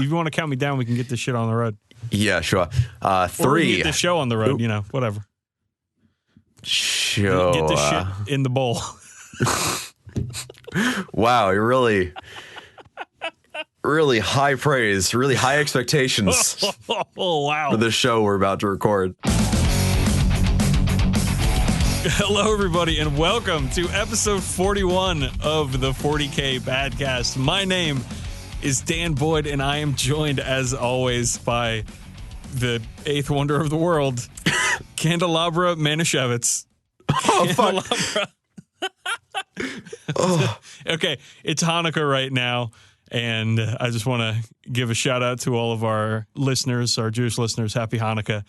you want to count me down, we can get this shit on the road. Yeah, sure. 3. Or we can get this show on the road, whatever. Sure. Get this shit in the bowl. Wow, you're really high praise, really high expectations Oh, wow. for this show we're about to record. Hello, everybody, and welcome to episode 41 of the 40k Badcast. My name is Dan Boyd, and I am joined, as always, by the eighth wonder of the world, Candelabra Manischewitz. Oh, fuck. Oh. Okay, it's Hanukkah right now, and I just want to give a shout out to all of our listeners, our Jewish listeners. Happy Hanukkah.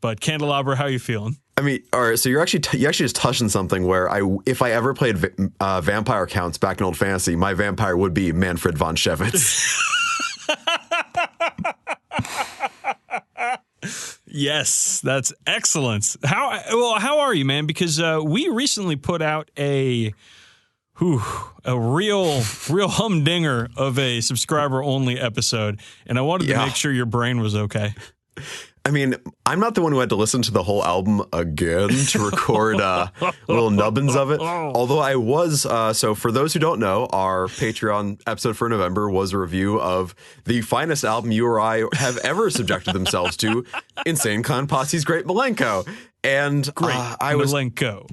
But Candelabra, how are you feeling? I mean, all right, so you're actually just touching something where if I ever played vampire counts back in Old Fantasy, my vampire would be Manfred von Schevitz. Yes, that's excellent. How are you, man? Because we recently put out a real humdinger of a subscriber only episode, and I wanted to make sure your brain was okay. I mean, I'm not the one who had to listen to the whole album again to record little nubbins of it. Although I was, so for those who don't know, our Patreon episode for November was a review of the finest album you or I have ever subjected themselves to, Insane Clown Posse's Great Milenko. And Great Milenko.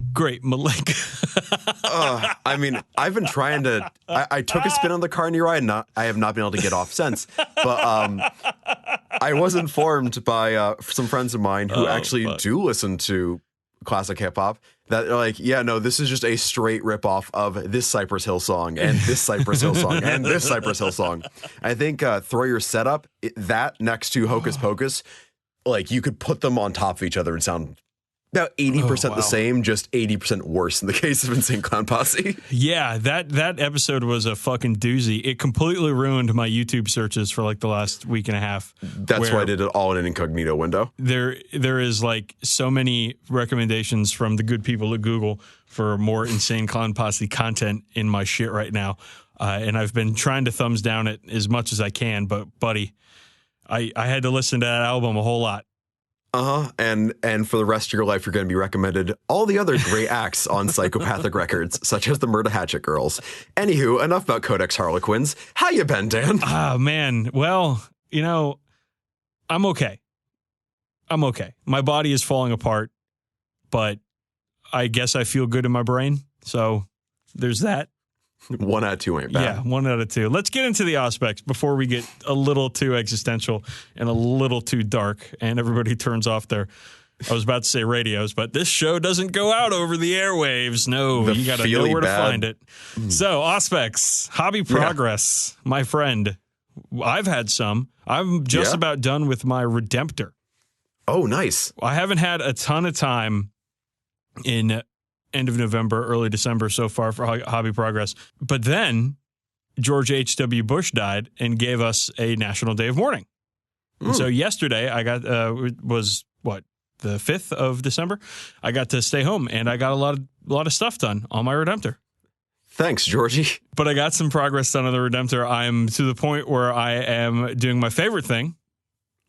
I mean, I've been trying to. I took a spin on the car near I have not been able to get off since. But I was informed by some friends of mine who actually do listen to classic hip hop that are like, yeah, no, this is just a straight ripoff of this Cypress Hill song and this Cypress Hill song and this Cypress Hill song. I think Throw Your Setup, that next to Hocus Pocus, like you could put them on top of each other and sound about 80% the same, just 80% worse in the case of Insane Clown Posse. Yeah, that episode was a fucking doozy. It completely ruined my YouTube searches for like the last week and a half. That's why I did it all in an incognito window. There is like so many recommendations from the good people at Google for more Insane Clown Posse content in my shit right now. And I've been trying to thumbs down it as much as I can, but buddy, I had to listen to that album a whole lot. And for the rest of your life, you're going to be recommended all the other great acts on Psychopathic Records, such as the Murder Hatchet Girls. Anywho, enough about Codex Harlequins. How you been, Dan? Man. Well, I'm okay. My body is falling apart, but I guess I feel good in my brain. So there's that. 1 out of 2 ain't bad. Yeah, 1 out of 2. Let's get into the aspects before we get a little too existential and a little too dark and everybody turns off their, I was about to say radios, but this show doesn't go out over the airwaves. No, you got to know where to find it. So, aspects, hobby progress, my friend. I've had some. I'm just about done with my Redemptor. Oh, nice. I haven't had a ton of time in end of November, early December so far for hobby progress. But then George H.W. Bush died and gave us a national day of mourning. And so yesterday I got, was the 5th of December? I got to stay home and I got a lot of stuff done on my Redemptor. Thanks, Georgie. But I got some progress done on the Redemptor. I'm to the point where I am doing my favorite thing,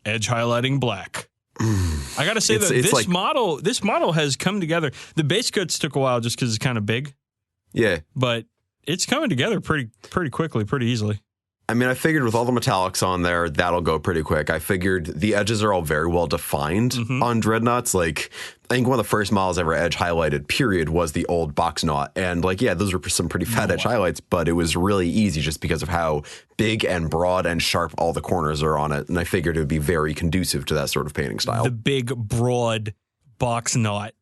edge highlighting black. I got to say that this model has come together. The base coats took a while just because it's kind of big. Yeah. But it's coming together pretty quickly, pretty easily. I mean, I figured with all the metallics on there, that'll go pretty quick. I figured the edges are all very well defined on Dreadnoughts. Like, I think one of the first models ever edge highlighted, period, was the old box knot. And like, yeah, those were some pretty fat edge highlights, but it was really easy just because of how big and broad and sharp all the corners are on it. And I figured it would be very conducive to that sort of painting style. The big, broad box knot.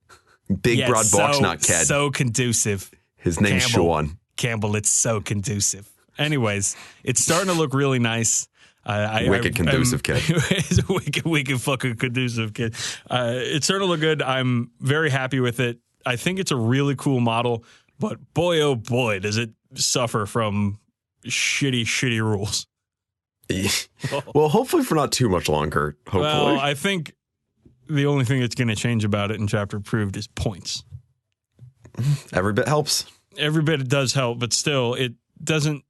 Big, broad box knot, Ked. So conducive. His name's Sean. Campbell, it's so conducive. Anyways, it's starting to look really nice. Wicked conducive kid. wicked fucking conducive kid. It's starting to look good. I'm very happy with it. I think it's a really cool model, but boy, oh boy, does it suffer from shitty rules. Well, hopefully for not too much longer. Hopefully. Well, I think the only thing that's going to change about it in Chapter Approved is points. Every bit helps. Every bit it does help, but still, it doesn't.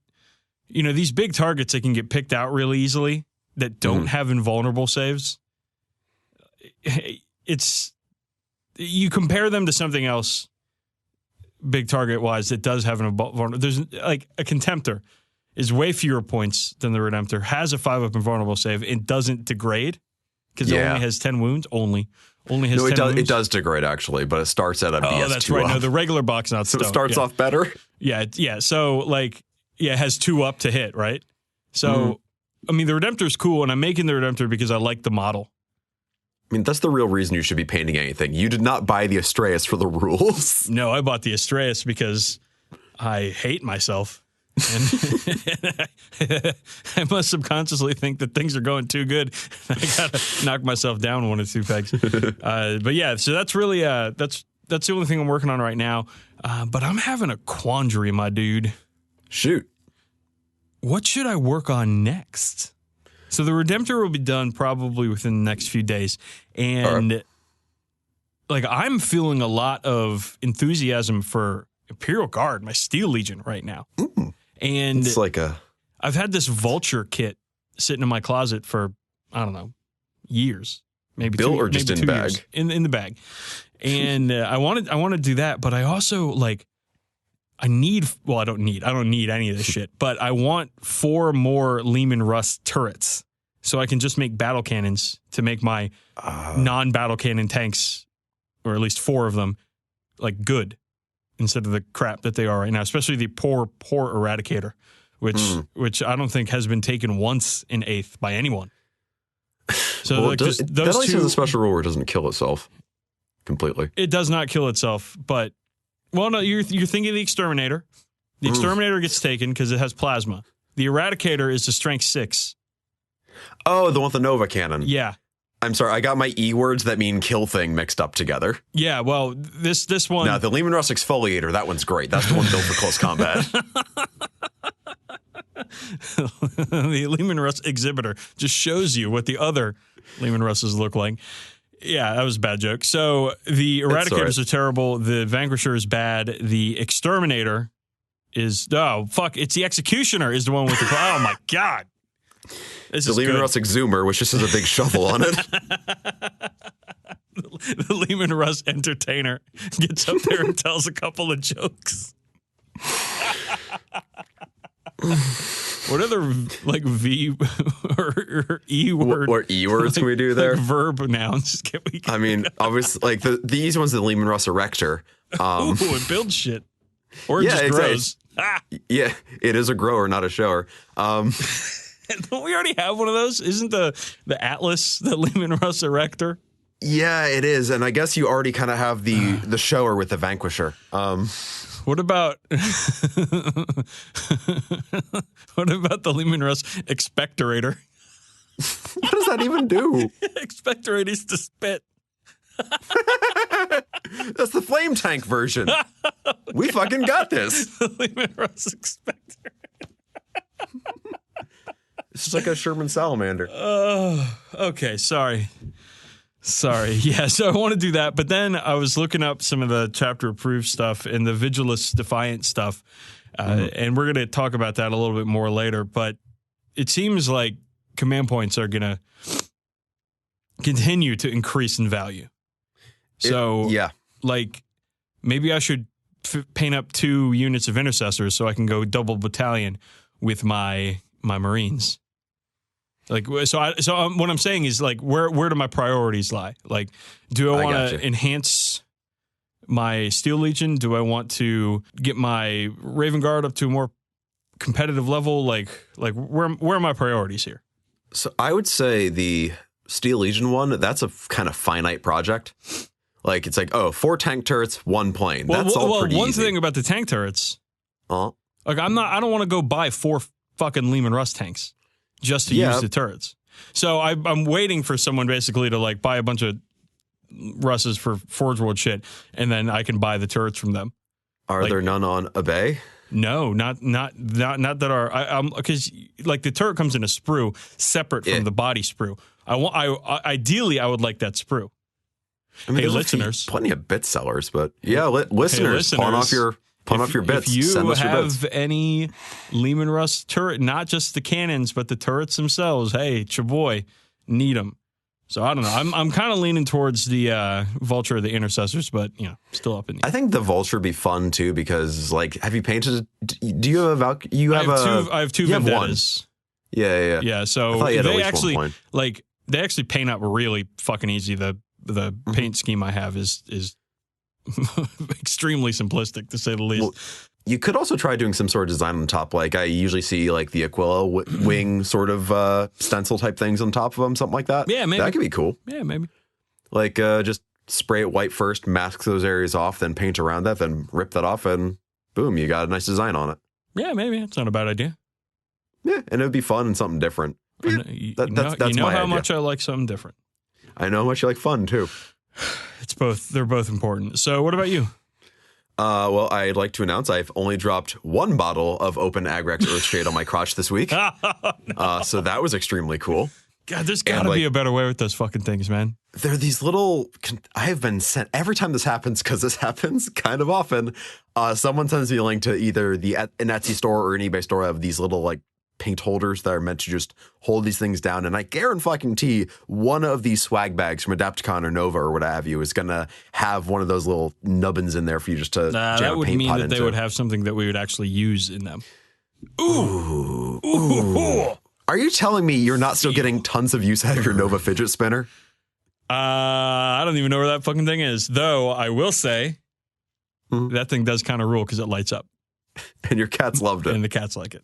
These big targets, they can get picked out really easily. that don't have invulnerable saves, you compare them to something else big target wise that does have an invulnerable. There's like a Contemptor is way fewer points than the Redemptor, has a 5-up invulnerable save, and doesn't degrade because it only has 10 wounds. Only has 10 wounds. It does degrade actually, but it starts at a BS2. Oh, that's right. No, the regular box not so it starts off better. Yeah. So like, it has 2 up to hit, right? So I mean, the Redemptor is cool, and I'm making the Redemptor because I like the model. I mean, that's the real reason you should be painting anything. You did not buy the Astreus for the rules. No, I bought the Astreus because I hate myself. And I must subconsciously think that things are going too good. I gotta knock myself down 1 or 2 pegs. But yeah, so that's really that's the only thing I'm working on right now. But I'm having a quandary, my dude. Shoot. What should I work on next? So the Redemptor will be done probably within the next few days. And like, I'm feeling a lot of enthusiasm for Imperial Guard, my Steel Legion right now. And it's like I've had this Vulture kit sitting in my closet for, I don't know, years. Maybe built 2 or just maybe in 2 bag? years. In the bag. And I want to do that, but I also like, I don't need any of this shit, but I want 4 more Leman Russ turrets so I can just make battle cannons to make my non-battle cannon tanks, or at least 4 of them, like good instead of the crap that they are right now, especially the poor Eradicator, which I don't think has been taken once in 8th by anyone. So well, like those that at least has a special rule where it doesn't kill itself completely. It does not kill itself, but well, no, you're thinking of the Exterminator. The Exterminator gets taken because it has plasma. The Eradicator is a strength 6. Oh, the one with the Nova cannon. Yeah. I'm sorry, I got my E words that mean kill thing mixed up together. Yeah, well, this one. No, the Leman Russ Exfoliator, that one's great. That's the one built for close combat. The Leman Russ Exhibitor just shows you what the other Leman Russes look like. Yeah, that was a bad joke. So the Eradicators are terrible. The Vanquisher is bad. The Exterminator is it's the Executioner is the one with the oh my god. This the is Leman good. Russ Exhumer, which just has a big shovel on it. The Leman Russ Entertainer gets up there and tells a couple of jokes. What other like V or E word or E words can we do there? Like verb nouns. I mean, obviously, like the easy one's the Leman Russ Erector. Ooh, it builds shit. Or it just grows. Yeah, it is a grower, not a shower. Don't we already have one of those? Isn't the Atlas the Leman Russ Erector? Yeah, it is, and I guess you already kind of have the shower with the Vanquisher. What about the Leman Russ Expectorator? What does that even do? Expectorate is to spit. That's the flame tank version. We fucking got this. The Leman Russ Expectorator. It's just like a Sherman salamander. Okay, sorry. Yeah, so I want to do that, but then I was looking up some of the chapter approved stuff and the Vigilus Defiant stuff, and we're going to talk about that a little bit more later, but it seems like command points are going to continue to increase in value. So, like, maybe I should paint up 2 units of intercessors so I can go double battalion with my Marines. Like, so what I'm saying is, like, where do my priorities lie? Like, do I want to enhance my Steel Legion? Do I want to get my Raven Guard up to a more competitive level? Like where are my priorities here? So I would say the Steel Legion one, that's a kind of finite project. Like, it's like, 4 tank turrets, 1 plane. That's all pretty one easy. thing about the tank turrets, like, I don't want to go buy 4 fucking Leman Russ tanks just to use the turrets. So I'm waiting for someone basically to like buy a bunch of Russes for Forge World shit, and then I can buy the turrets from them. Are there none on a bay? No, not that are. Because like the turret comes in a sprue separate from the body sprue. Ideally I would like that sprue. I mean, hey, listeners, plenty of bit sellers, but listeners, pawn off your Pawn off your bits. If you Send us your bits. have any Leman Russ turret, not just the cannons, but the turrets themselves, hey, chaboy, need them. So I don't know. I'm kind of leaning towards the Vulture or the Intercessors, but still up in the air. I think the Vulture would be fun too because, like, have you painted? Do you have a I have two Vendettas. Yeah. So they actually paint up really fucking easy. The paint scheme I have is extremely simplistic, to say the least. Well, you could also try doing some sort of design on top. Like I usually see like the Aquila wing sort of stencil type things on top of them, something like that. Yeah, maybe. That could be cool. Yeah, maybe. Like just spray it white first, mask those areas off, then paint around that, then rip that off, and boom, you got a nice design on it. Yeah, maybe. It's not a bad idea. Yeah, and it would be fun and something different. That's my how much I like something different. I know how much you like fun, too. It's both. They're both important. So what about you? Well, I'd like to announce I've only dropped one bottle of Open Agrax Earthshade on my crotch this week. So that was extremely cool. God, there's got to be a better way with those fucking things, man. There are these little, I have been sent, every time this happens, because this happens kind of often, someone sends me a link to either an Etsy store or an eBay store of these little like paint holders that are meant to just hold these things down. And I guarantee one of these swag bags from Adapticon or Nova or what have you is going to have one of those little nubbins in there for you just to jam that would a paint mean pot that into. they would have something that we would actually use in them. Ooh. Are you telling me you're not still getting tons of use out of your Nova fidget spinner? I don't even know where that fucking thing is. Though I will say that thing does kind of rule because it lights up. And your cats loved it. And the cats like it.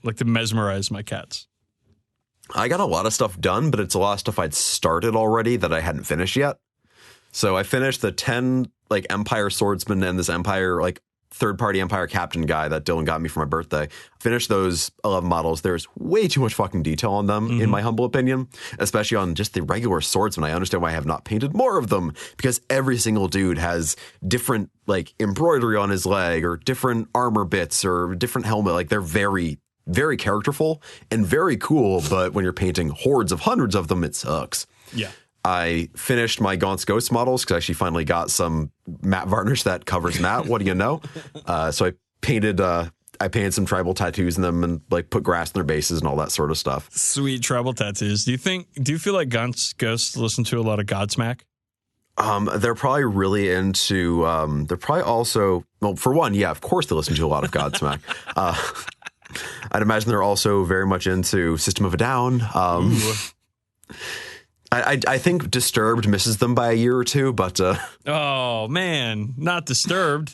Like to mesmerize my cats. I got a lot of stuff done, but it's a lot of stuff I'd started already that I hadn't finished yet. So I finished the 10 like Empire Swordsman and this Empire like third-party Empire Captain guy that Dylan got me for my birthday. Finished those 11 models. There's way too much fucking detail on them, in my humble opinion, especially on just the regular swordsman. I understand why I have not painted more of them, because every single dude has different like embroidery on his leg or different armor bits or different helmet. Like they're very, very characterful and very cool, but when you're painting hordes of hundreds of them, it sucks. Yeah. I finished my Gaunt's Ghost models because I actually finally got some matte varnish that covers matte. What do you know? So I painted some tribal tattoos in them and like put grass in their bases and all that sort of stuff. Sweet tribal tattoos. Do you feel like Gaunt's Ghost listen to a lot of Godsmack? They're probably really into, they're probably also, well, for one, yeah, of course they listen to a lot of Godsmack. I'd imagine they're also very much into System of a Down. I think Disturbed misses them by a year or two, but oh man, not Disturbed.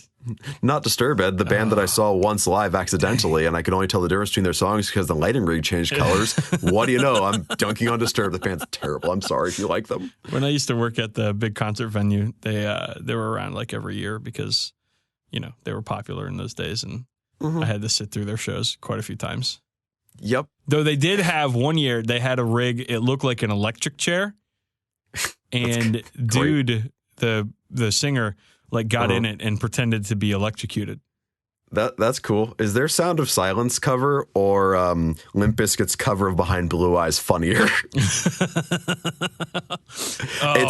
Not Disturbed, the band that I saw once live accidentally, and I could only tell the difference between their songs because the lighting rig changed colors. What do you know? I'm dunking on Disturbed. The band's terrible. I'm sorry if you like them. When I used to work at the big concert venue, they were around like every year because they were popular in those days, and I had to sit through their shows quite a few times. Yep. Though they did have one year, they had a rig. It looked like an electric chair, and dude, the singer like got in it and pretended to be electrocuted. That's cool. Is their Sound of Silence cover or Limp Bizkit's cover of Behind Blue Eyes funnier? It's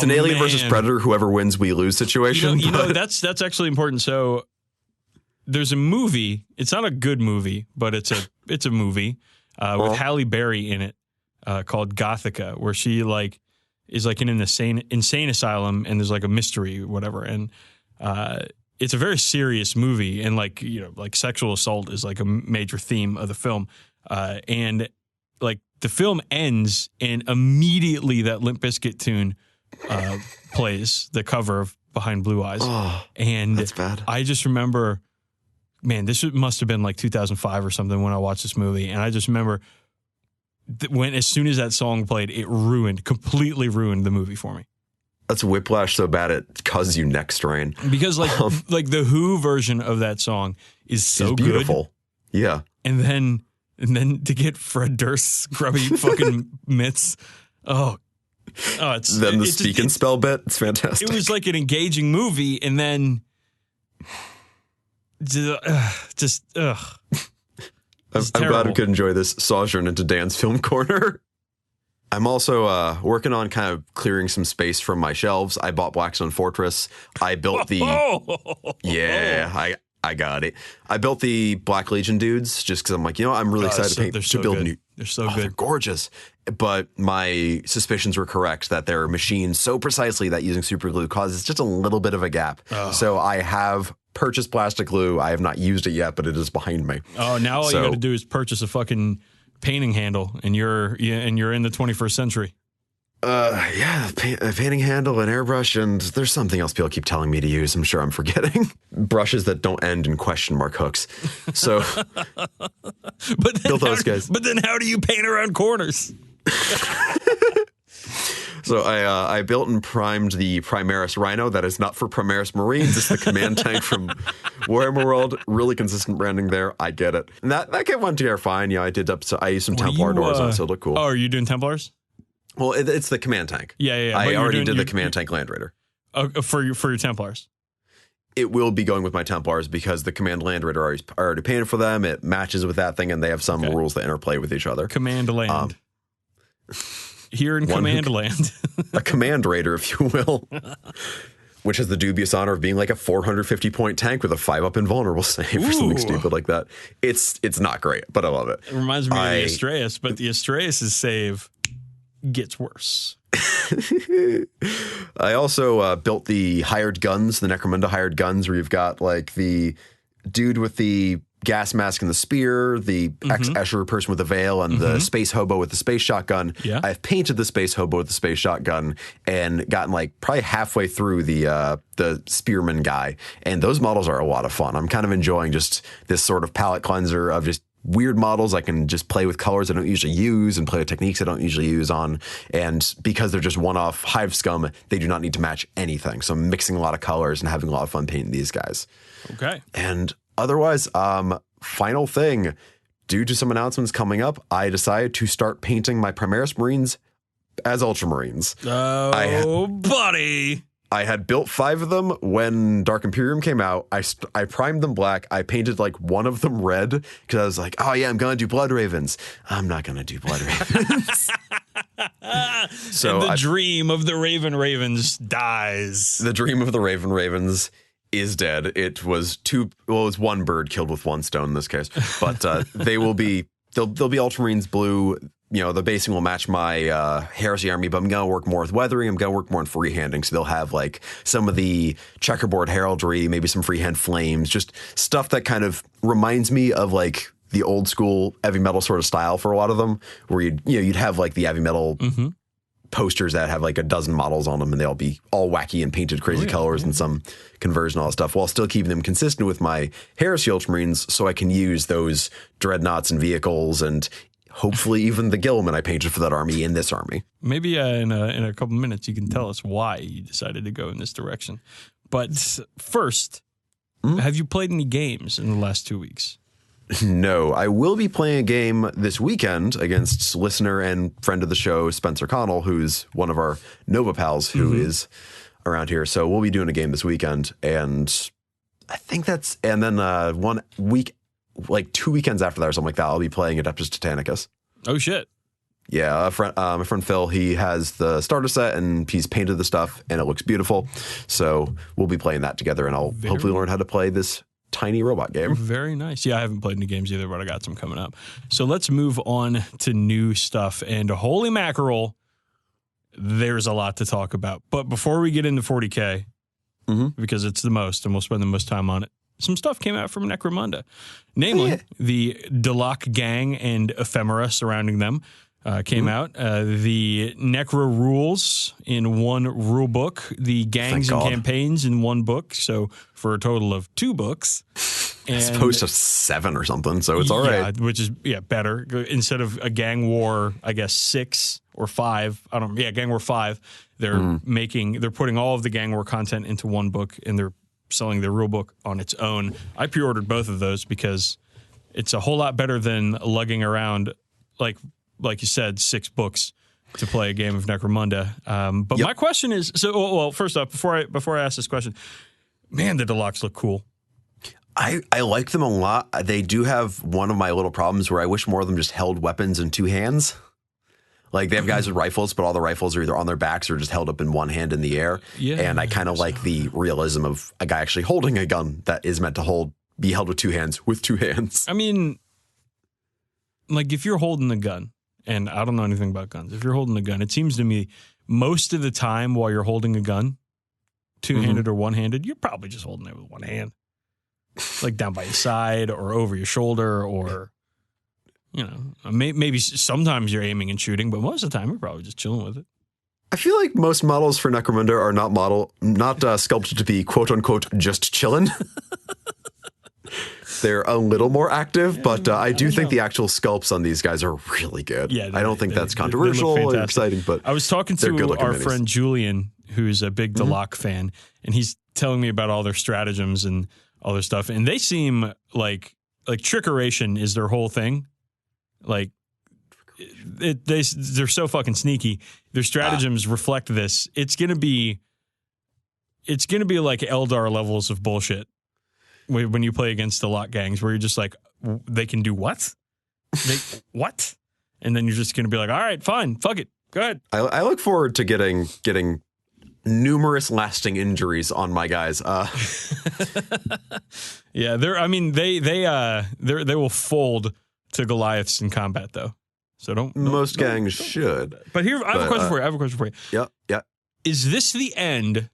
an Alien versus Predator. Whoever wins, we lose situation. That's actually important. So there's a movie. It's not a good movie, but it's a movie with Halle Berry in it called Gothica, where she like is like in an insane asylum, and there's like a mystery or whatever, and it's a very serious movie, and like like sexual assault is like a major theme of the film, and like the film ends, and immediately that Limp Bizkit tune plays, the cover of Behind Blue Eyes, and that's bad. I just remember, man, this must have been like 2005 or something when I watched this movie, and I just remember when as soon as that song played, it completely ruined the movie for me. That's whiplash so bad it causes you neck strain. Because like the Who version of that song is so beautiful. Good. Yeah. And then to get Fred Durst's grubby fucking mitts. It's then the speak and spell bit. It's fantastic. It was like an engaging movie, and then I'm glad we could enjoy this sojourn into Dan's film corner. I'm also working on kind of clearing some space from my shelves. I bought Blackstone Fortress. I built the I got it. I built the Black Legion dudes just because I'm like, I'm really excited to build new. They're so good. They're gorgeous. But my suspicions were correct that they're machined so precisely that using super glue causes just a little bit of a gap. So I have purchased plastic glue. I have not used it yet, but it is behind me. Oh, now all you got to do is purchase a fucking painting handle, and you're in the 21st century. A painting handle, an airbrush, and there's something else people keep telling me to use. I'm sure I'm forgetting. Brushes that don't end in question mark hooks. So, built those guys. But then how do you paint around corners? So I built and primed the Primaris Rhino. That is not for Primaris Marines. It's the command tank from Warhammer World. Really consistent branding there. I get it. And that kit went together fine. Yeah, I used some Templar doors on it, so it looked cool. Oh, are you doing Templars? Well, it's the command tank. Yeah. I already did the command tank Land Raider. For your Templars. It will be going with my Templars because the Command Land Raider I already painted for them. It matches with that thing, and they have some rules that interplay with each other. Command Land. Here in Command Land. A Command Raider, if you will. Which has the dubious honor of being like a 450-point tank with a 5-up invulnerable save or something stupid like that. It's not great, but I love it. It reminds me of the Astreus, but the Astreus' save gets worse. I also built the hired guns, the Necromunda hired guns, where you've got like the dude with the gas mask and the spear, the ex-Escher person with the veil, and the space hobo with the space shotgun. Yeah. I've painted the space hobo with the space shotgun and gotten like probably halfway through the spearman guy. And those models are a lot of fun. I'm kind of enjoying just this sort of palette cleanser of just weird models. I can just play with colors I don't usually use and play with techniques I don't usually use on. And because they're just one-off hive scum, they do not need to match anything. So I'm mixing a lot of colors and having a lot of fun painting these guys. Okay. And otherwise, final thing, due to some announcements coming up, I decided to start painting my Primaris Marines as Ultramarines. Oh, buddy. I had built 5 of them when Dark Imperium came out. I primed them black. I painted like one of them red because I was like, oh yeah, I'm going to do Blood Ravens. I'm not going to do Blood Ravens. So the dream of the Ravens dies. The dream of the Ravens is dead. It was one bird killed with one stone in this case, but they'll be Ultramarines blue. The basing will match my Heresy army, but I'm going to work more with weathering. I'm going to work more on freehanding. So they'll have like some of the checkerboard heraldry, maybe some freehand flames, just stuff that kind of reminds me of like the old school heavy metal sort of style for a lot of them, where you'd have like the heavy metal posters that have like a dozen models on them, and they'll be all wacky and painted crazy colors and some conversion, all that stuff, while still keeping them consistent with my Heresy Ultramarines, so I can use those dreadnoughts and vehicles and hopefully even the Gilman I painted for that army in this army. Maybe in a couple minutes you can tell us why you decided to go in this direction. But first, have you played any games in the last 2 weeks? No, I will be playing a game this weekend against listener and friend of the show, Spencer Connell, who's one of our Nova pals who is around here. So we'll be doing a game this weekend. And I think and then 1 week, like 2 weekends after that or something like that, I'll be playing Adeptus Titanicus. Oh, shit. Yeah, my friend Phil, he has the starter set and he's painted the stuff and it looks beautiful. So we'll be playing that together and I'll hopefully learn how to play this tiny robot game. Very nice. Yeah, I haven't played any games either, but I got some coming up. So let's move on to new stuff. And holy mackerel, there's a lot to talk about. But before we get into 40K, because it's the most and we'll spend the most time on it, some stuff came out from Necromunda. Namely, the Delac gang and ephemera surrounding them came out. The Necro rules in one rule book, the gangs and campaigns in one book, so for a total of 2 books. As opposed to 7 or something, so it's all right. Which is better. Instead of a gang war, I guess 6 or 5. Gang war 5. They're putting all of the gang war content into one book, and they're selling their rule book on its own. I pre-ordered both of those because it's a whole lot better than lugging around, like you said, 6 books to play a game of Necromunda. But my question is, first off, before I ask this question, man, the Deluxe look cool. I like them a lot. They do have one of my little problems where I wish more of them just held weapons in 2 hands. Like they have guys with rifles, but all the rifles are either on their backs or just held up in one hand in the air. Yeah, and I kind of like the realism of a guy actually holding a gun that is meant to be held with two hands. I mean, like if you're holding a gun, and I don't know anything about guns, if you're holding a gun, it seems to me most of the time while you're holding a gun, two-handed or one-handed, you're probably just holding it with one hand. Like down by your side or over your shoulder or, you know, maybe sometimes you're aiming and shooting, but most of the time you're probably just chilling with it. I feel like most models for Necromunda are not sculpted to be quote unquote just chillin'. They're a little more active, but I do think the actual sculpts on these guys are really good. Yeah, I don't think that's controversial or exciting, but I was talking to our friend Julian, who's a big Delok fan, and he's telling me about all their stratagems and all their stuff, and they seem like trickeration is their whole thing. Like they're so fucking sneaky. Their stratagems reflect this. It's gonna be like Eldar levels of bullshit when you play against the lot gangs, where you're just like, they can do what? What? And then you're just gonna be like, all right, fine, fuck it, go ahead. I look forward to getting numerous lasting injuries on my guys. Yeah, they will fold to Goliaths in combat though. So most gangs should. But here, I have a question for you. Yep. Is this the end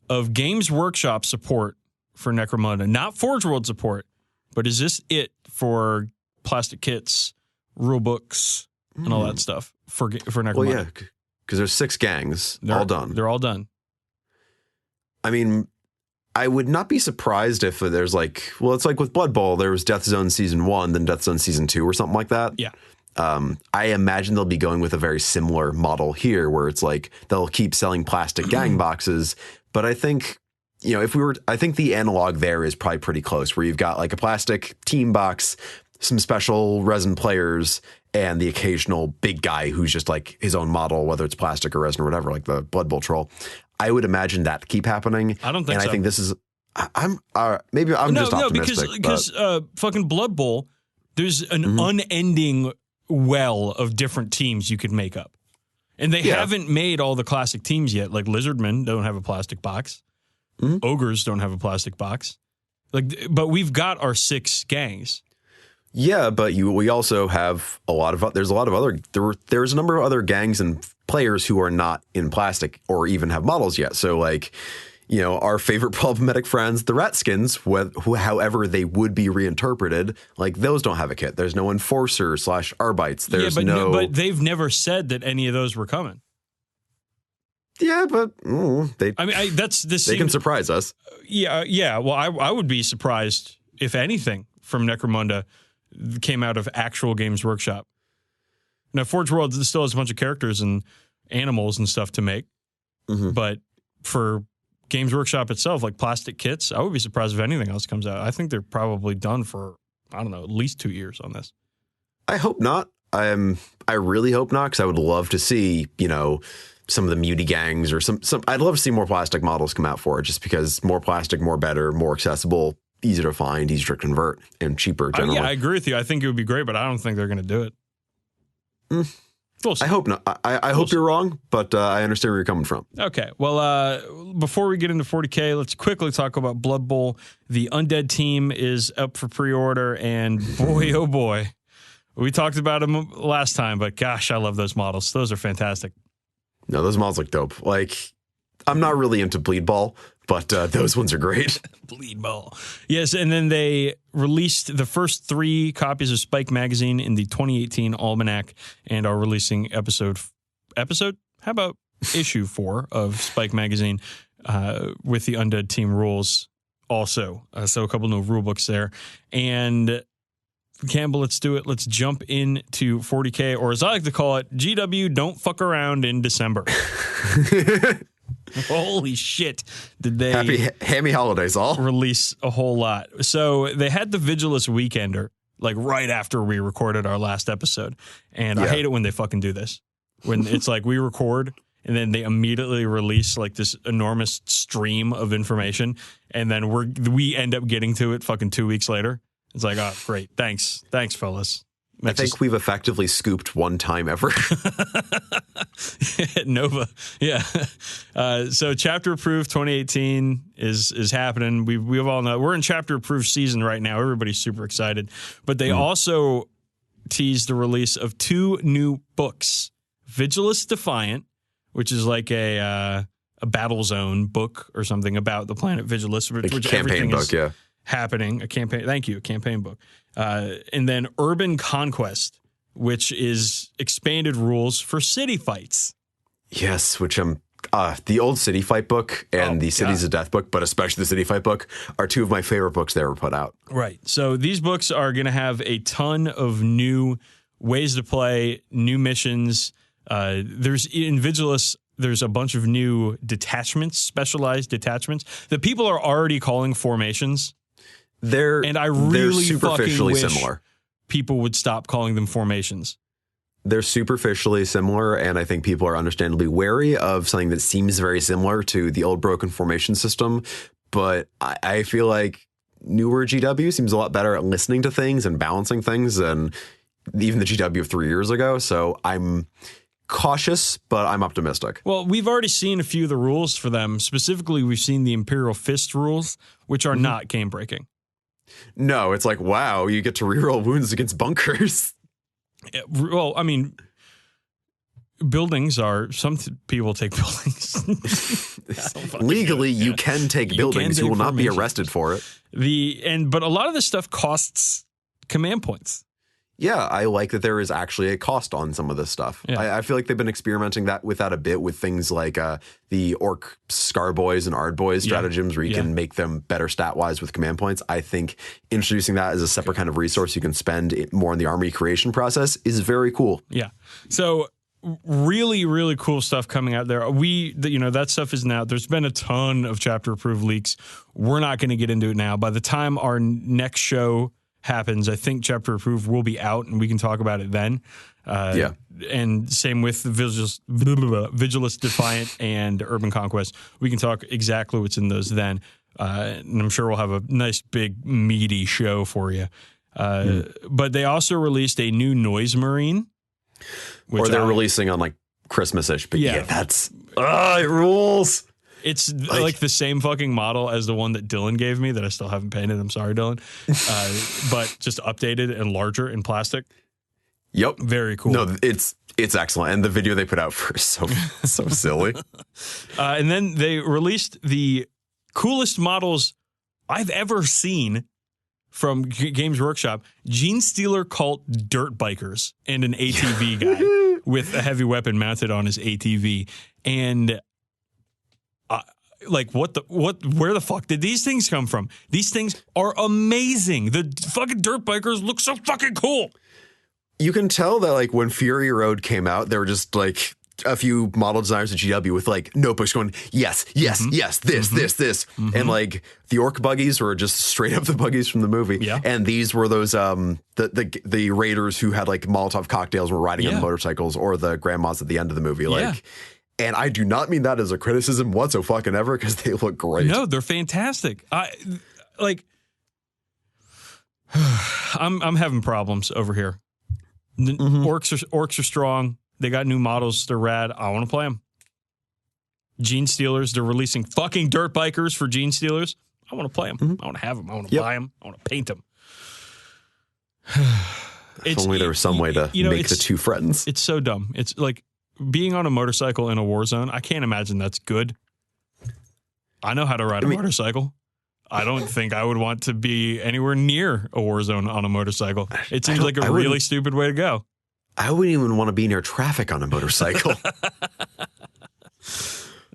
of Games Workshop support for Necromunda? Not Forge World support, but is this it for plastic kits, rule books, and all that stuff for Necromunda? Well, yeah. Because there's 6 gangs, all done. They're all done. I mean, I would not be surprised if there's it's like with Blood Bowl, there was Death Zone Season 1, then Death Zone Season 2 or something like that. Yeah. I imagine they'll be going with a very similar model here where it's like they'll keep selling plastic gang boxes. But I think, I think the analog there is probably pretty close, where you've got like a plastic team box, some special resin players, and the occasional big guy who's just like his own model, whether it's plastic or resin or whatever, like the Blood Bowl troll. I would imagine that keep happening. I don't think so. And I think this is, maybe I'm just optimistic. No, because fucking Blood Bowl, there's an unending well of different teams you could make up. And they haven't made all the classic teams yet. Like Lizardmen don't have a plastic box. Ogres don't have a plastic box. But we've got our 6 gangs. Yeah, but we also have there's a number of other gangs and players who are not in plastic or even have models yet. So our favorite problematic friends, the Ratskins, however they would be reinterpreted, like those don't have a kit. There's no Enforcer / Arbites. There's but they've never said that any of those were coming. Yeah, but they can surprise us. Yeah. Well, I would be surprised if anything from Necromunda came out of actual Games Workshop. Now, Forge World still has a bunch of characters and animals and stuff to make, but for Games Workshop itself, like plastic kits, I would be surprised if anything else comes out. I think they're probably done for, I don't know, at least 2 years on this. I hope not. I really hope not, because I would love to see, some of the muty gangs or some. I'd love to see more plastic models come out for it, just because more plastic, more better, more accessible, easier to find, easier to convert, and cheaper generally. Yeah, I agree with you. I think it would be great, but I don't think they're going to do it. I hope not. I hope you're wrong, but I understand where you're coming from. Okay. Well, before we get into 40K, let's quickly talk about Blood Bowl. The Undead team is up for pre-order, and boy, oh boy, we talked about them last time, but gosh, I love those models. Those are fantastic. No, those models look dope. I'm not really into Bleed Ball, but those ones are great. Bleed Ball. Yes, and then they released the first 3 copies of Spike Magazine in the 2018 Almanac and are releasing episode? How about issue 4 of Spike Magazine with the Undead team rules also. So a couple new rule books there. And Campbell, let's do it. Let's jump into 40K, or as I like to call it, GW, don't fuck around in December. Holy shit. Did they Hammy Holidays all release a whole lot. So they had the Vigilus Weekender right after we recorded our last episode. And I hate it when they fucking do this. When it's like we record and then they immediately release this enormous stream of information, and then we end up getting to it fucking 2 weeks later. It's like, oh, great. Thanks, fellas. I think we've effectively scooped one time ever. Nova. Yeah. So chapter approved 2018 is happening. We've all know we're in chapter approved season right now. Everybody's super excited, but they also teased the release of 2 new books, Vigilus Defiant, which is like a battle zone book or something about the planet Vigilus, which campaign book, happening. A campaign. Thank you. A campaign book. And then Urban Conquest, which is expanded rules for city fights. Yes, which the old City Fight book and the Cities of Death book, but especially the City Fight book, are 2 of my favorite books that ever put out. Right. So these books are going to have a ton of new ways to play, new missions. There's in Vigilus, there's a bunch of new detachments, specialized detachments that people are already calling formations. They're superficially fucking wish similar. People would stop calling them formations. They're superficially similar, and I think people are understandably wary of something that seems very similar to the old broken formation system. But I feel like newer GW seems a lot better at listening to things and balancing things than even the GW of 3 years ago. So I'm cautious, but I'm optimistic. Well, we've already seen a few of the rules for them. Specifically, we've seen the Imperial Fist rules, which are not game breaking. No, it's like, wow, you get to reroll wounds against bunkers. Well, I mean, buildings are, some people take buildings. Legally, you can take buildings. You will not be arrested for it. But a lot of this stuff costs command points. Yeah, I like that there is actually a cost on some of this stuff. Yeah. I feel like they've been experimenting with that a bit with things like the Orc Scar Boys and Ard Boys stratagems where you can make them better stat-wise with command points. I think introducing that as a separate kind of resource you can spend more in the army creation process is very cool. Yeah. So really, really cool stuff coming out there. That stuff isn't out. There's been a ton of chapter approved leaks. We're not going to get into it now. By the time our next show happens, I think chapter approved will be out and we can talk about it then. And same with Vigilus Defiant and Urban Conquest. We can talk exactly what's in those then. And I'm sure we'll have a nice big meaty show for you. But they also released a new Noise Marine. Or they're releasing on like Christmas-ish. But that's it rules. It's like the same fucking model as the one that Dylan gave me that I still haven't painted. I'm sorry, Dylan. But just updated and larger in plastic. Yep. Very cool. No, it's excellent. And the video they put out for is so silly. And then they released the coolest models I've ever seen from Games Workshop. Gene Stealer Cult Dirt Bikers and an ATV guy with a heavy weapon mounted on his ATV. And where the fuck did these things come from? These things are amazing. The fucking dirt bikers look so fucking cool. You can tell that like when Fury Road came out, there were just like a few model designers at GW with like notebooks going, yes, this. And like the orc buggies were just straight up the buggies from the movie. Yeah. And these were those the raiders who had like Molotov cocktails were riding on the motorcycles, or the grandmas at the end of the movie. Like, and I do not mean that as a criticism whatsoever, because they look great. No, they're fantastic. I'm having problems over here. Orcs are strong. They got new models. They're rad. I want to play them. Gene Stealers. They're releasing fucking dirt bikers for Gene Stealers. I want to play them. I want to have them. I want to buy them. I want to paint them. If only there was some way to make the two friends. It's so dumb. It's like being on a motorcycle in a war zone. I can't imagine that's good. I know how to ride a motorcycle. I don't think I would want to be anywhere near a war zone on a motorcycle. It seems like a really stupid way to go. I wouldn't even want to be near traffic on a motorcycle.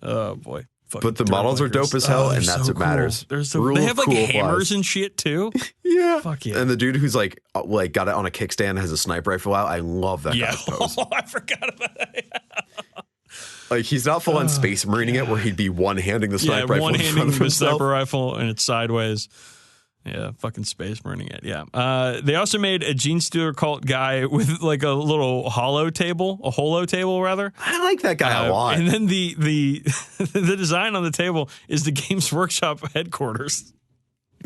Oh, boy. But the models are dope as hell, and that's what matters. They have like hammers and shit too. Yeah. Fuck yeah. And the dude who's like got it on a kickstand, has a sniper rifle out. I love that guy's pose. Oh, I forgot about that. Like, he's not full on space marining it, where he'd be one-handing the sniper rifle. One-handing the sniper rifle, and it's sideways. Yeah, fucking space marining it. Yeah. They also made a Gene Stealer Cult guy with like a little holo table rather. I like that guy a lot. And then the the design on the table is the Games Workshop headquarters.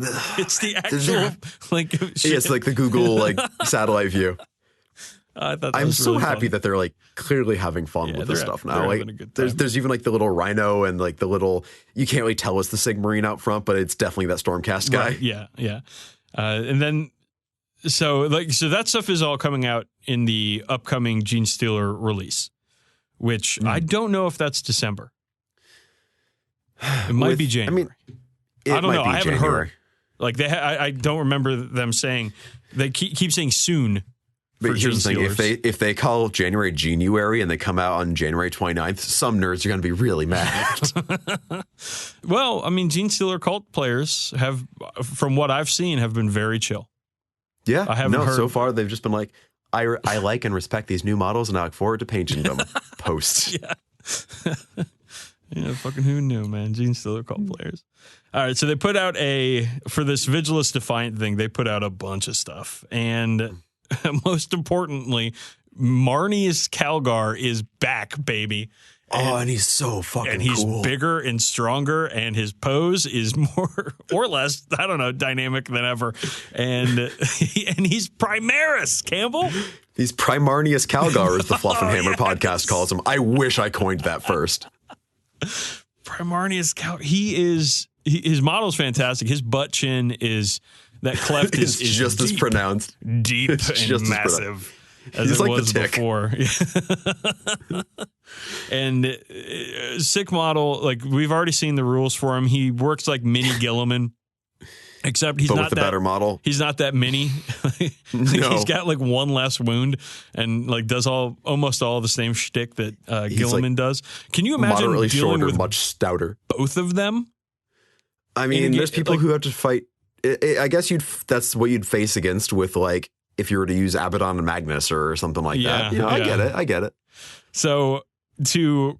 It's the actual like shit. It's like the Google like satellite view. I thought that I'm was so really happy funny. that they're like clearly having fun with this they're stuff they're now. Like having a good time. there's even like the little rhino and like the little, you can't really tell it's the Sigmarine out front, but it's definitely that Stormcast guy. Right, yeah. And then so that stuff is all coming out in the upcoming Gene Stealer release, which I don't know if that's December. It might be January. It I don't might know. be I haven't January. heard. Like I don't remember them saying. They keep saying soon. But here's the thing: Stealers. if they call January January and they come out on January 29th, some nerds are going to be really mad. Well, I mean, Gene Stealer cult players have, from what I've seen, have been very chill. Yeah, I haven't heard. So far they've just been like, I like and respect these new models, and I look forward to painting them. Post. Yeah. Yeah, fucking who knew, man? Gene Stealer cult players. All right, so they put out for this Vigilus Defiant thing, they put out a bunch of stuff. And most importantly, Marnius Calgar is back, baby. And he's so fucking and he's cool. bigger and stronger, and his pose is more or less, I don't know, dynamic than ever. And he's Primaris, Campbell. He's Primarnius Calgar, as the Fluff and Hammer podcast calls him. I wish I coined that first. Primarnius Calgar. His model's fantastic. His butt chin that cleft is just deep, as pronounced. Deep and just massive as He's it like was the Tick. before. And sick model, like we've already seen the rules for him. He works like mini Gilliman, except he's But not with the that better model. He's not that mini. No. He's got like one less wound and like does almost all the same shtick that Gilliman like does. Can you imagine Moderately dealing shorter, with much stouter. both of them? I mean, there's people who have to fight. I guess that's what you'd face against with like if you were to use Abaddon and Magnus or something like that. I get it. So to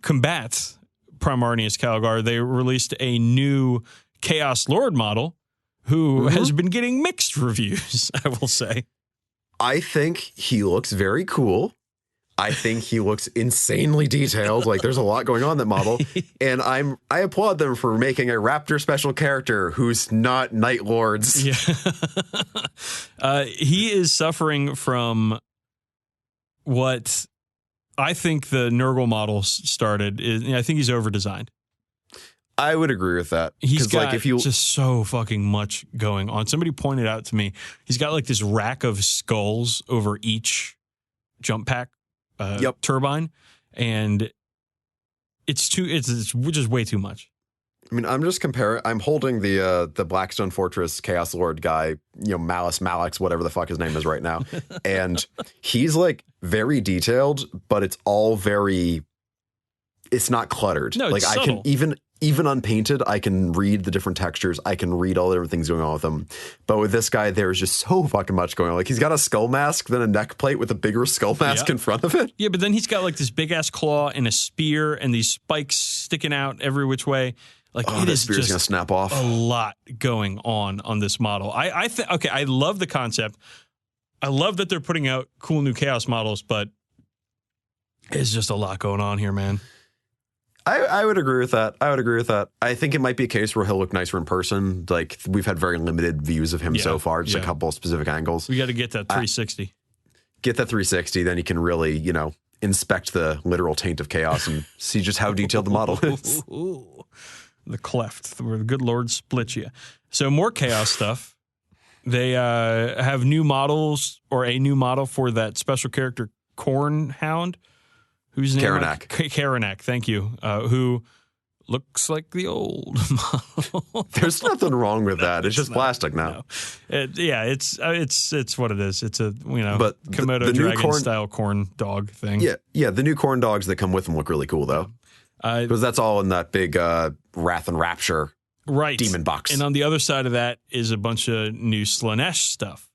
combat Primarnius Calgar, they released a new Chaos Lord model who has been getting mixed reviews, I will say. I think he looks very cool. I think he looks insanely detailed. Like there's a lot going on in that model. And I applaud them for making a Raptor special character who's not Night Lords. Yeah. He is suffering from what I think the Nurgle model started. I think he's over-designed. I would agree with that. He's got like just so fucking much going on. Somebody pointed out to me, he's got like this rack of skulls over each jump pack turbine, and it's just way too much. I mean, I'm just comparing. I'm holding the Blackstone Fortress Chaos Lord guy, Malix, whatever the fuck his name is right now, and he's like very detailed, but it's all very. It's not cluttered. No, it's like subtle. I can even unpainted, I can read the different textures. I can read all the different things going on with him. But with this guy, there's just so fucking much going on. Like he's got a skull mask, then a neck plate with a bigger skull mask in front of it. Yeah, but then he's got like this big ass claw and a spear and these spikes sticking out every which way. Like it is spear's just gonna snap off. A lot going on this model. I love the concept. I love that they're putting out cool new Chaos models, but it's just a lot going on here, man. I would agree with that. I think it might be a case where he'll look nicer in person. Like we've had very limited views of him so far, just a couple of specific angles. We got to get that 360. Get that 360, then you can really, inspect the literal taint of chaos and see just how detailed the model is. Ooh, the cleft, where the good Lord splits you. So more Chaos stuff. They have new models, or a new model for that special character Corn Hound. Whose name? Karanak, thank you. Who looks like the old model. There's nothing wrong with that. It's just plastic now. No. It's what it is. It's a but Komodo the dragon style corn dog thing. Yeah. The new corn dogs that come with them look really cool though, because that's all in that big Wrath and Rapture demon box. And on the other side of that is a bunch of new Slanesh stuff.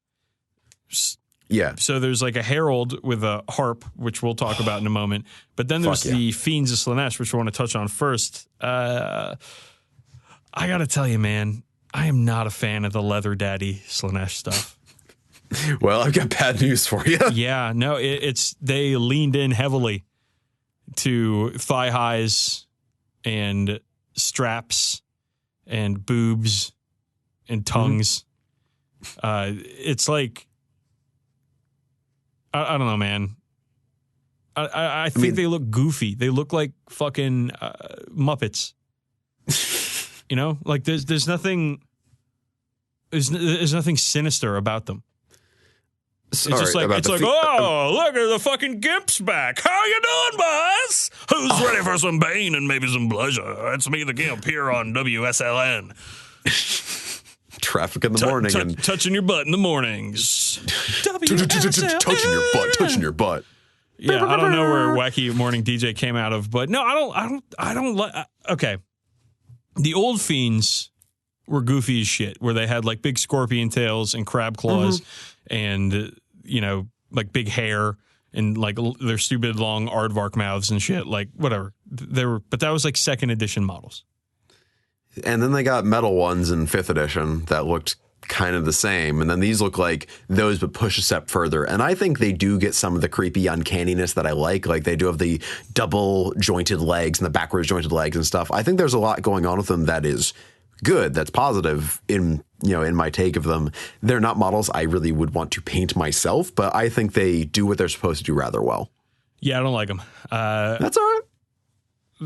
Yeah. So there's like a herald with a harp, which we'll talk about in a moment. But then there's the Fiends of Slanesh, which I want to touch on first. I got to tell you, man, I am not a fan of the Leather Daddy Slanesh stuff. Well, I've got bad news for you. Yeah, no, they leaned in heavily to thigh highs and straps and boobs and tongues. It's like I don't know, man. I think they look goofy. They look like fucking Muppets. You know, like there's nothing sinister about them. It's just like it's like, oh, look at the fucking gimp's back. How you doing, boys? Who's ready for some bane and maybe some pleasure? It's me, the gimp, here on WSLN. Traffic in the morning and touching your butt in the mornings. touching your butt. Yeah, I don't know where Wacky Morning DJ came out of, but no, I don't like. Okay, the old Fiends were goofy as shit, where they had like big scorpion tails and crab claws, and like big hair and like their stupid long aardvark mouths and shit. Like whatever but that was like second edition models. And then they got metal ones in 5th edition that looked kind of the same. And then these look like those, but push a step further. And I think they do get some of the creepy uncanniness that I like. Like they do have the double jointed legs and the backwards jointed legs and stuff. I think there's a lot going on with them that is good. That's positive in my take of them. They're not models I really would want to paint myself, but I think they do what they're supposed to do rather well. Yeah, I don't like them. That's all right.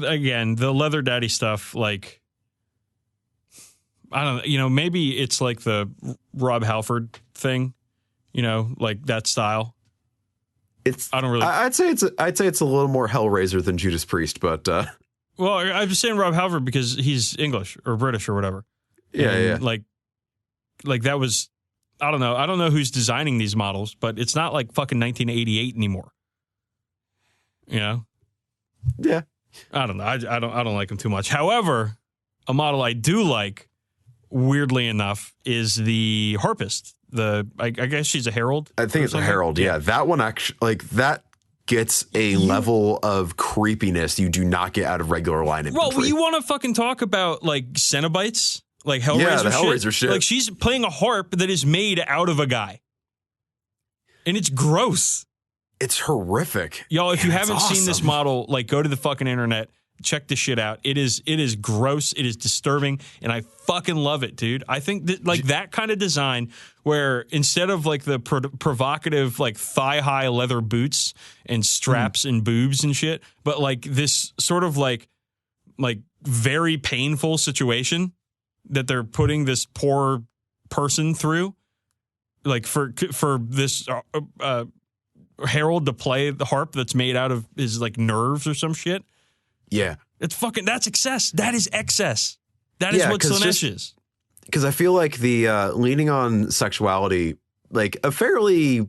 Again, the leather daddy stuff, like, I don't know, maybe it's like the Rob Halford thing, like that style. I don't really. I'd say it's a little more Hellraiser than Judas Priest, but. Well, I'm just saying Rob Halford because he's English or British or whatever. Yeah. Like that was. I don't know. I don't know who's designing these models, but it's not like fucking 1988 anymore. Yeah. I don't know. I don't like them too much. However, a model I do like, weirdly enough, is the harpist. I guess she's a herald. I think it's a herald. Yeah, that one actually, like that gets a level of creepiness you do not get out of regular line infantry. Well, you want to fucking talk about like Cenobites, like Hellraiser, the Hellraiser shit. Like she's playing a harp that is made out of a guy, and it's gross. It's horrific. Y'all, if you haven't seen this model, like go to the fucking internet. Check this shit out. It is gross. It is disturbing, and I fucking love it, dude. I think that like that kind of design, where instead of like the provocative like thigh high leather boots and straps and boobs and shit, but like this sort of like very painful situation that they're putting this poor person through, like for this herald to play the harp that's made out of his like nerves or some shit. Yeah. That's excess. That is excess. That is what Slaanesh is. Because I feel like the leaning on sexuality, like a fairly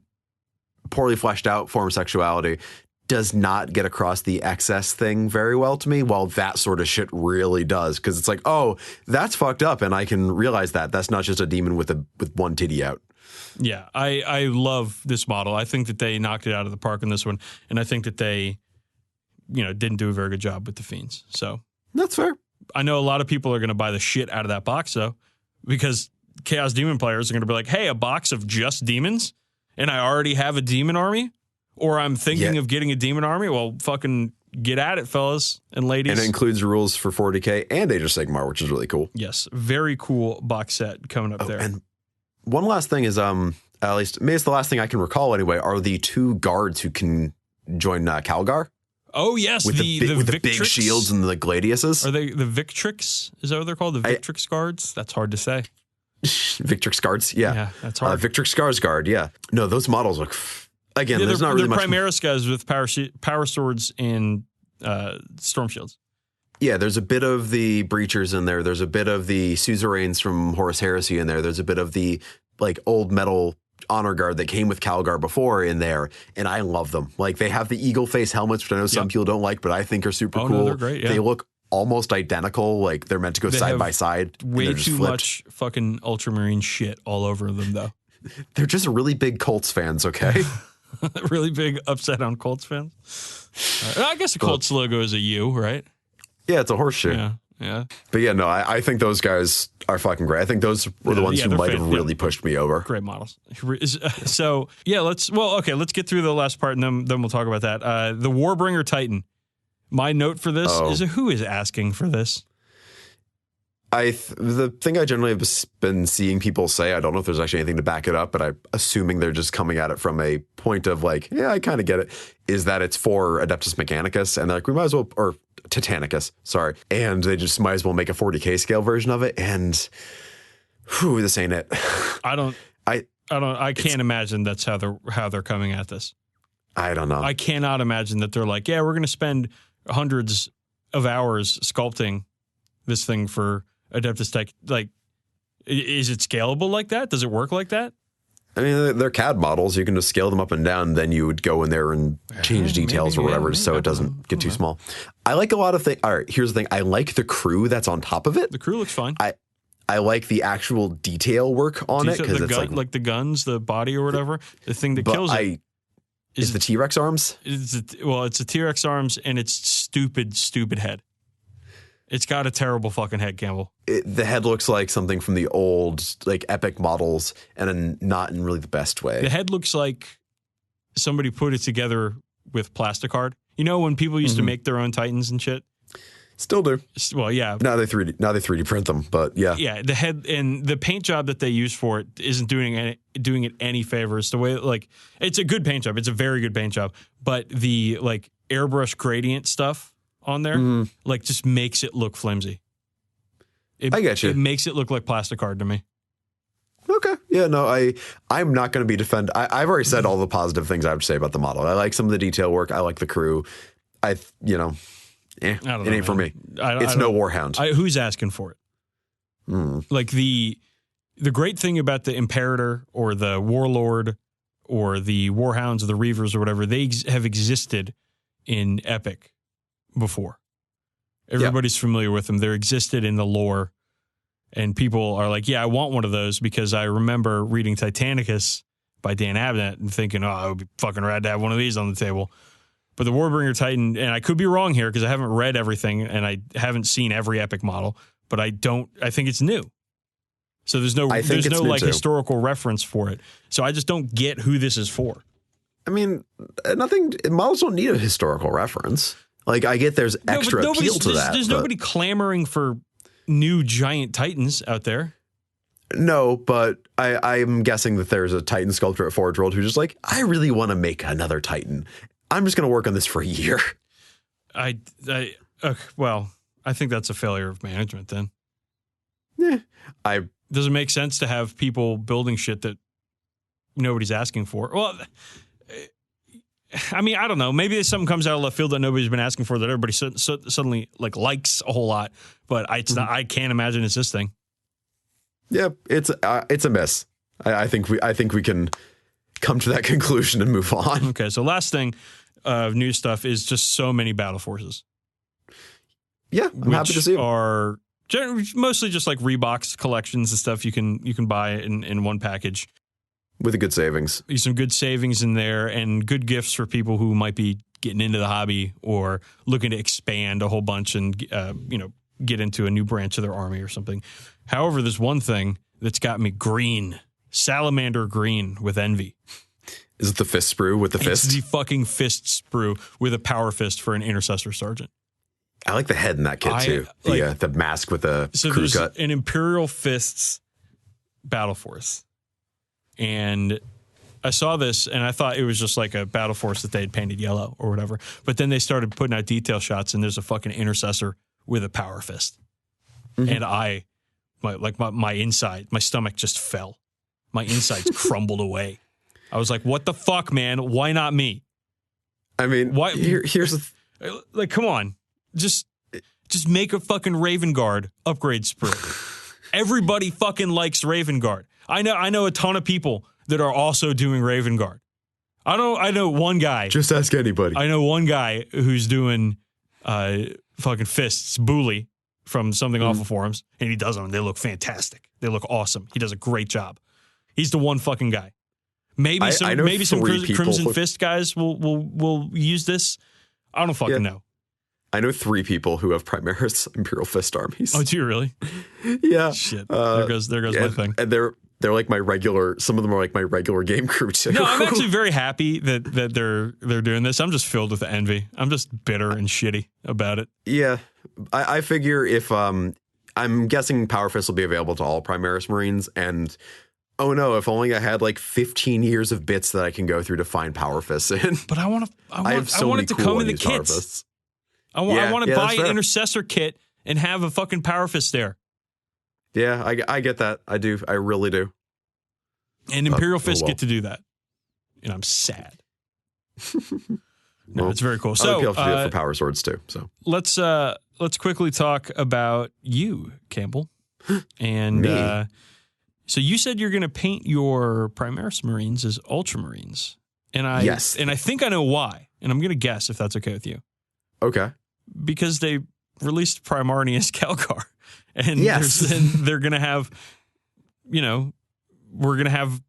poorly fleshed out form of sexuality, does not get across the excess thing very well to me, while that sort of shit really does. Because it's like, oh, that's fucked up, and I can realize that. That's not just a demon with one titty out. Yeah, I love this model. I think that they knocked it out of the park in this one, and I think that they didn't do a very good job with the Fiends. So that's fair. I know a lot of people are going to buy the shit out of that box, though, because Chaos Demon players are going to be like, hey, a box of just demons, and I already have a demon army, or I'm thinking of getting a demon army. Well, fucking get at it, fellas and ladies. And it includes rules for 40k and Age of Sigmar, which is really cool. Yes, very cool box set coming up there. And one last thing is, at least maybe it's the last thing I can recall anyway, are the 2 guards who can join Calgar. Oh, yes. With the big shields and the gladiuses. Are they the Victrix? Is that what they're called? The Victrix guards? That's hard to say. Victrix guards? Yeah. Yeah, that's hard. Victrix Skarsgård, yeah. No, those models look... Again, there's not really much... They're Primaris guys with power swords and storm shields. Yeah, there's a bit of the Breachers in there. There's a bit of the Suzerains from Horus Heresy in there. There's a bit of the like old metal honor guard that came with Calgar before in there, and I love them. Like they have the eagle face helmets, which I know some people don't like, but I think are super cool. No, they're great. Yeah. They look almost identical. Like they're meant to go side by side. Way too much fucking ultramarine shit all over them, though. They're just really big Colts fans, okay? Really big upset on Colts fans. I guess the Colts logo is a U, right? Yeah, it's a horseshoe. Yeah. But yeah, no, I think those guys are fucking great. I think those were the ones who might have really pushed me over. Great models. So yeah, let's get through the last part and then we'll talk about that. The Warbringer Titan. My note for this is who is asking for this? The thing I generally have been seeing people say, I don't know if there's actually anything to back it up, but I'm assuming they're just coming at it from a point of like, yeah, I kind of get it, is that it's for Adeptus Mechanicus, and they're like, we might as well, or Titanicus, sorry, and they just might as well make a 40k scale version of it, and this ain't it. I can't imagine that's how they're coming at this. I don't know. I cannot imagine that they're like, yeah, we're going to spend hundreds of hours sculpting this thing for Adeptus Tech. Like, is it scalable like that? Does it work like that? I mean, they're CAD models. You can just scale them up and down. Then you would go in there and change details or whatever, so it doesn't get too small. I like a lot of things. All right, here's the thing. I like the crew that's on top of it. The crew looks fine. I like the actual detail work on it because it's like the guns, the body or whatever. The thing that kills it is the T-Rex arms. It's a T-Rex arms and it's stupid head. It's got a terrible fucking head, Campbell. The head looks like something from the old like epic models, and not in really the best way. The head looks like somebody put it together with plasticard. You know when people used to make their own Titans and shit. Still do. Well, yeah. Now they 3D print them, but yeah. Yeah, the head and the paint job that they use for it isn't doing it any favors. The way like it's a good paint job. It's a very good paint job, but the like airbrush gradient stuff on there like just makes it look flimsy. I get you. It makes it look like plasticard to me. Okay. Yeah, no, I'm not going to be I've already said all the positive things I have to say about the model. I like some of the detail work. I like the crew. It ain't for me. It's no Warhound. Who's asking for it? Like the great thing about the Imperator or the Warlord or the Warhounds or the Reavers or whatever, they have existed in Epic before. Everybody's familiar with them. They're existed in the lore. And people are like, yeah, I want one of those because I remember reading Titanicus by Dan Abnett and thinking, oh, it would be fucking rad to have one of these on the table. But the Warbringer Titan, and I could be wrong here because I haven't read everything and I haven't seen every Epic model, but I think it's new. So there's no like historical reference for it. So I just don't get who this is for. I mean, models don't need a historical reference. Like I get there's extra appeal to that. There's nobody clamoring for new giant Titans out there. No, but I'm guessing that there's a Titan sculptor at Forge World who's just like, I really want to make another Titan. I'm just going to work on this for a year. Well, I think that's a failure of management then. Yeah. Does it make sense to have people building shit that nobody's asking for? Well, I mean, I don't know. Maybe something comes out of left field that nobody's been asking for that everybody suddenly likes a whole lot. But it's not. I can't imagine it's this thing. Yeah, it's a mess. I think we can come to that conclusion and move on. Okay, so last thing of new stuff is just so many battle forces. Yeah, I'm happy to see them. Are mostly just like Reeboks collections and stuff you can buy in one package. With a good savings. Some good savings in there and good gifts for people who might be getting into the hobby or looking to expand a whole bunch and get into a new branch of their army or something. However, there's one thing that's got me green. Salamander green with envy. Is it the fist sprue with the fist? It's the fucking fist sprue with a power fist for an intercessor sergeant. I like the head in that kit too. The mask with the crew cut. An Imperial Fists battle force. And I saw this and I thought it was just like a battle force that they had painted yellow or whatever. But then they started putting out detail shots and there's a fucking intercessor with a power fist. And my inside, my stomach just fell. My insides crumbled away. I was like, what the fuck, man? Why not me? I mean, why? Here's like, come on. Just make a fucking Raven Guard upgrade sprue. Everybody fucking likes Raven Guard. I know a ton of people that are also doing Raven Guard. I know one guy. Just ask anybody. I know one guy who's doing fucking fists, Booley from Something Awful Forums, and he does them. And they look fantastic. They look awesome. He does a great job. He's the one fucking guy. Maybe some Crimson Fist guys will use this. I don't fucking know. I know 3 people who have Primaris Imperial Fist armies. Oh, do you really? Yeah. Shit. There goes my thing. And they're like my regular. Some of them are like my regular game crew too. No, I'm actually very happy that they're doing this. I'm just filled with envy. I'm just bitter and shitty about it. Yeah, I figure if I'm guessing Power Fist will be available to all Primaris Marines, and oh no, if only I had like 15 years of bits that I can go through to find Power Fists in. But I want it to cool come in the unused Power kits. Fists. I want to buy an fair. Intercessor kit and have a fucking Power Fist there. Yeah, I get that. I do. I really do. And Imperial Fists get to do that. And I'm sad. No, it's very cool. So I would be able to do it for Power Swords too. So let's quickly talk about you, Campbell. And so you said you're going to paint your Primaris Marines as Ultramarines. And I think I know why. And I'm going to guess if that's okay with you. Okay. Because they released Primarnius Calcar. And they're going to have, we're going to have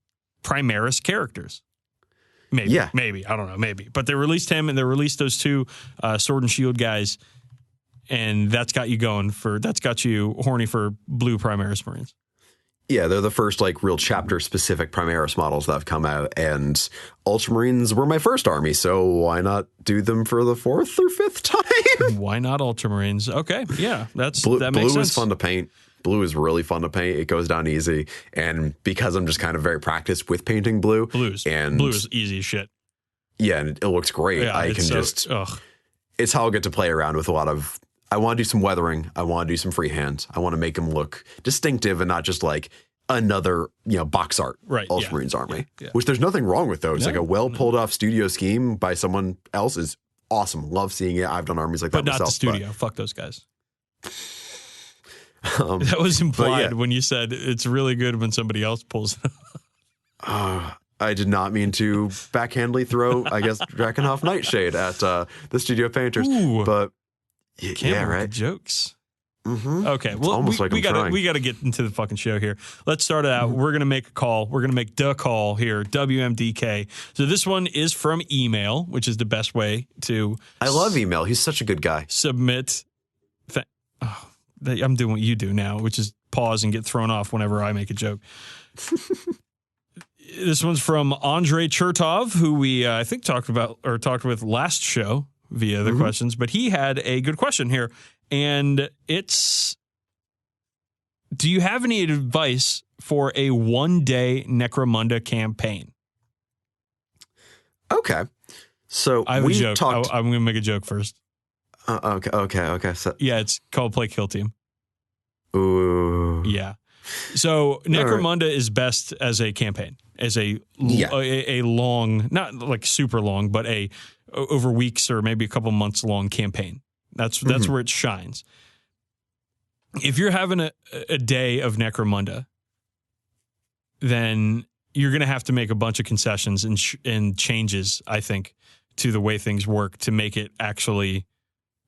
Primaris characters. Maybe. I don't know. Maybe. But they released him and they released those two Sword and Shield guys. And that's got you horny for blue Primaris Marines. Yeah, they're the first like real chapter specific Primaris models that have come out, and Ultramarines were my first army, so why not do them for the 4th or 5th time? Why not Ultramarines? Okay, yeah, that makes sense. Blue is fun to paint. Blue is really fun to paint. It goes down easy, and because I'm just kind of very practiced with painting blue is easy as shit. Yeah, and it looks great. Yeah, it's how I'll get to play around with a lot of. I want to do some weathering. I want to do some freehand. I want to make them look distinctive and not just like another, box art Ultramarines army, which there's nothing wrong with those. Like a well pulled off studio scheme by someone else is awesome. Love seeing it. I've done armies like that myself. But not the studio. Fuck those guys. That was implied when you said it's really good when somebody else pulls it. I did not mean to backhandedly throw, I guess, Drakenhof Nightshade at the studio painters. Ooh. But right. Jokes. Mm-hmm. Okay, well, we got to get into the fucking show here. Let's start it out. Mm-hmm. We're gonna make a call. We're gonna make the call here. WMDK. So this one is from email, which is the best way to. I love email. He's such a good guy. Submit. I'm doing what you do now, which is pause and get thrown off whenever I make a joke. This one's from Andrei Chertov, who we I think talked with last show via the questions, but he had a good question here. And it's, do you have any advice for a one-day Necromunda campaign? Okay. So I have a joke. I'm going to make a joke first. Okay. So, yeah, it's called Play Kill Team. Ooh. Yeah. So Necromunda is best as a campaign, as a long, not like super long, but a over weeks or maybe a couple months long campaign. That's where it shines. If you're having a day of Necromunda, then you're going to have to make a bunch of concessions and changes, I think, to the way things work to make it actually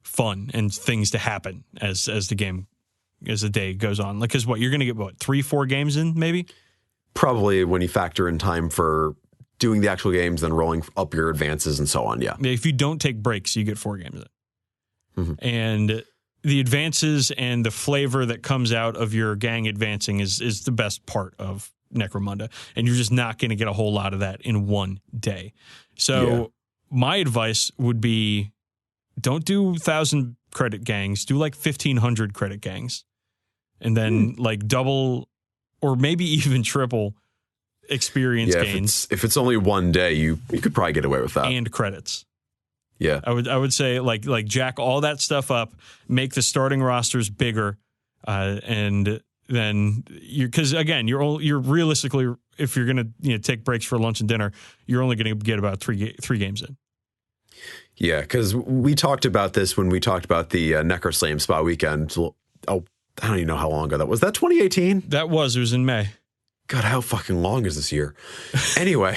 fun and things to happen as the day goes on. Because you're going to get 3-4 games in maybe? Probably when you factor in time for doing the actual games, then rolling up your advances and so on. Yeah. If you don't take breaks, you get 4 games in. And the advances and the flavor that comes out of your gang advancing is the best part of Necromunda. And you're just not going to get a whole lot of that in one day. So my advice would be don't do 1,000 credit gangs. Do like 1,500 credit gangs. And then like double or maybe even triple experience gains. If it's only one day, you could probably get away with that. And credits. Yeah, I would say like jack all that stuff up, make the starting rosters bigger, and then because again you're realistically, if you're gonna take breaks for lunch and dinner, you're only gonna get about three games in. Yeah, because we talked about this when we talked about the Necroslam Spa weekend. Oh, I don't even know how long ago that was. That 2018? It was in May. God, how fucking long is this year? Anyway.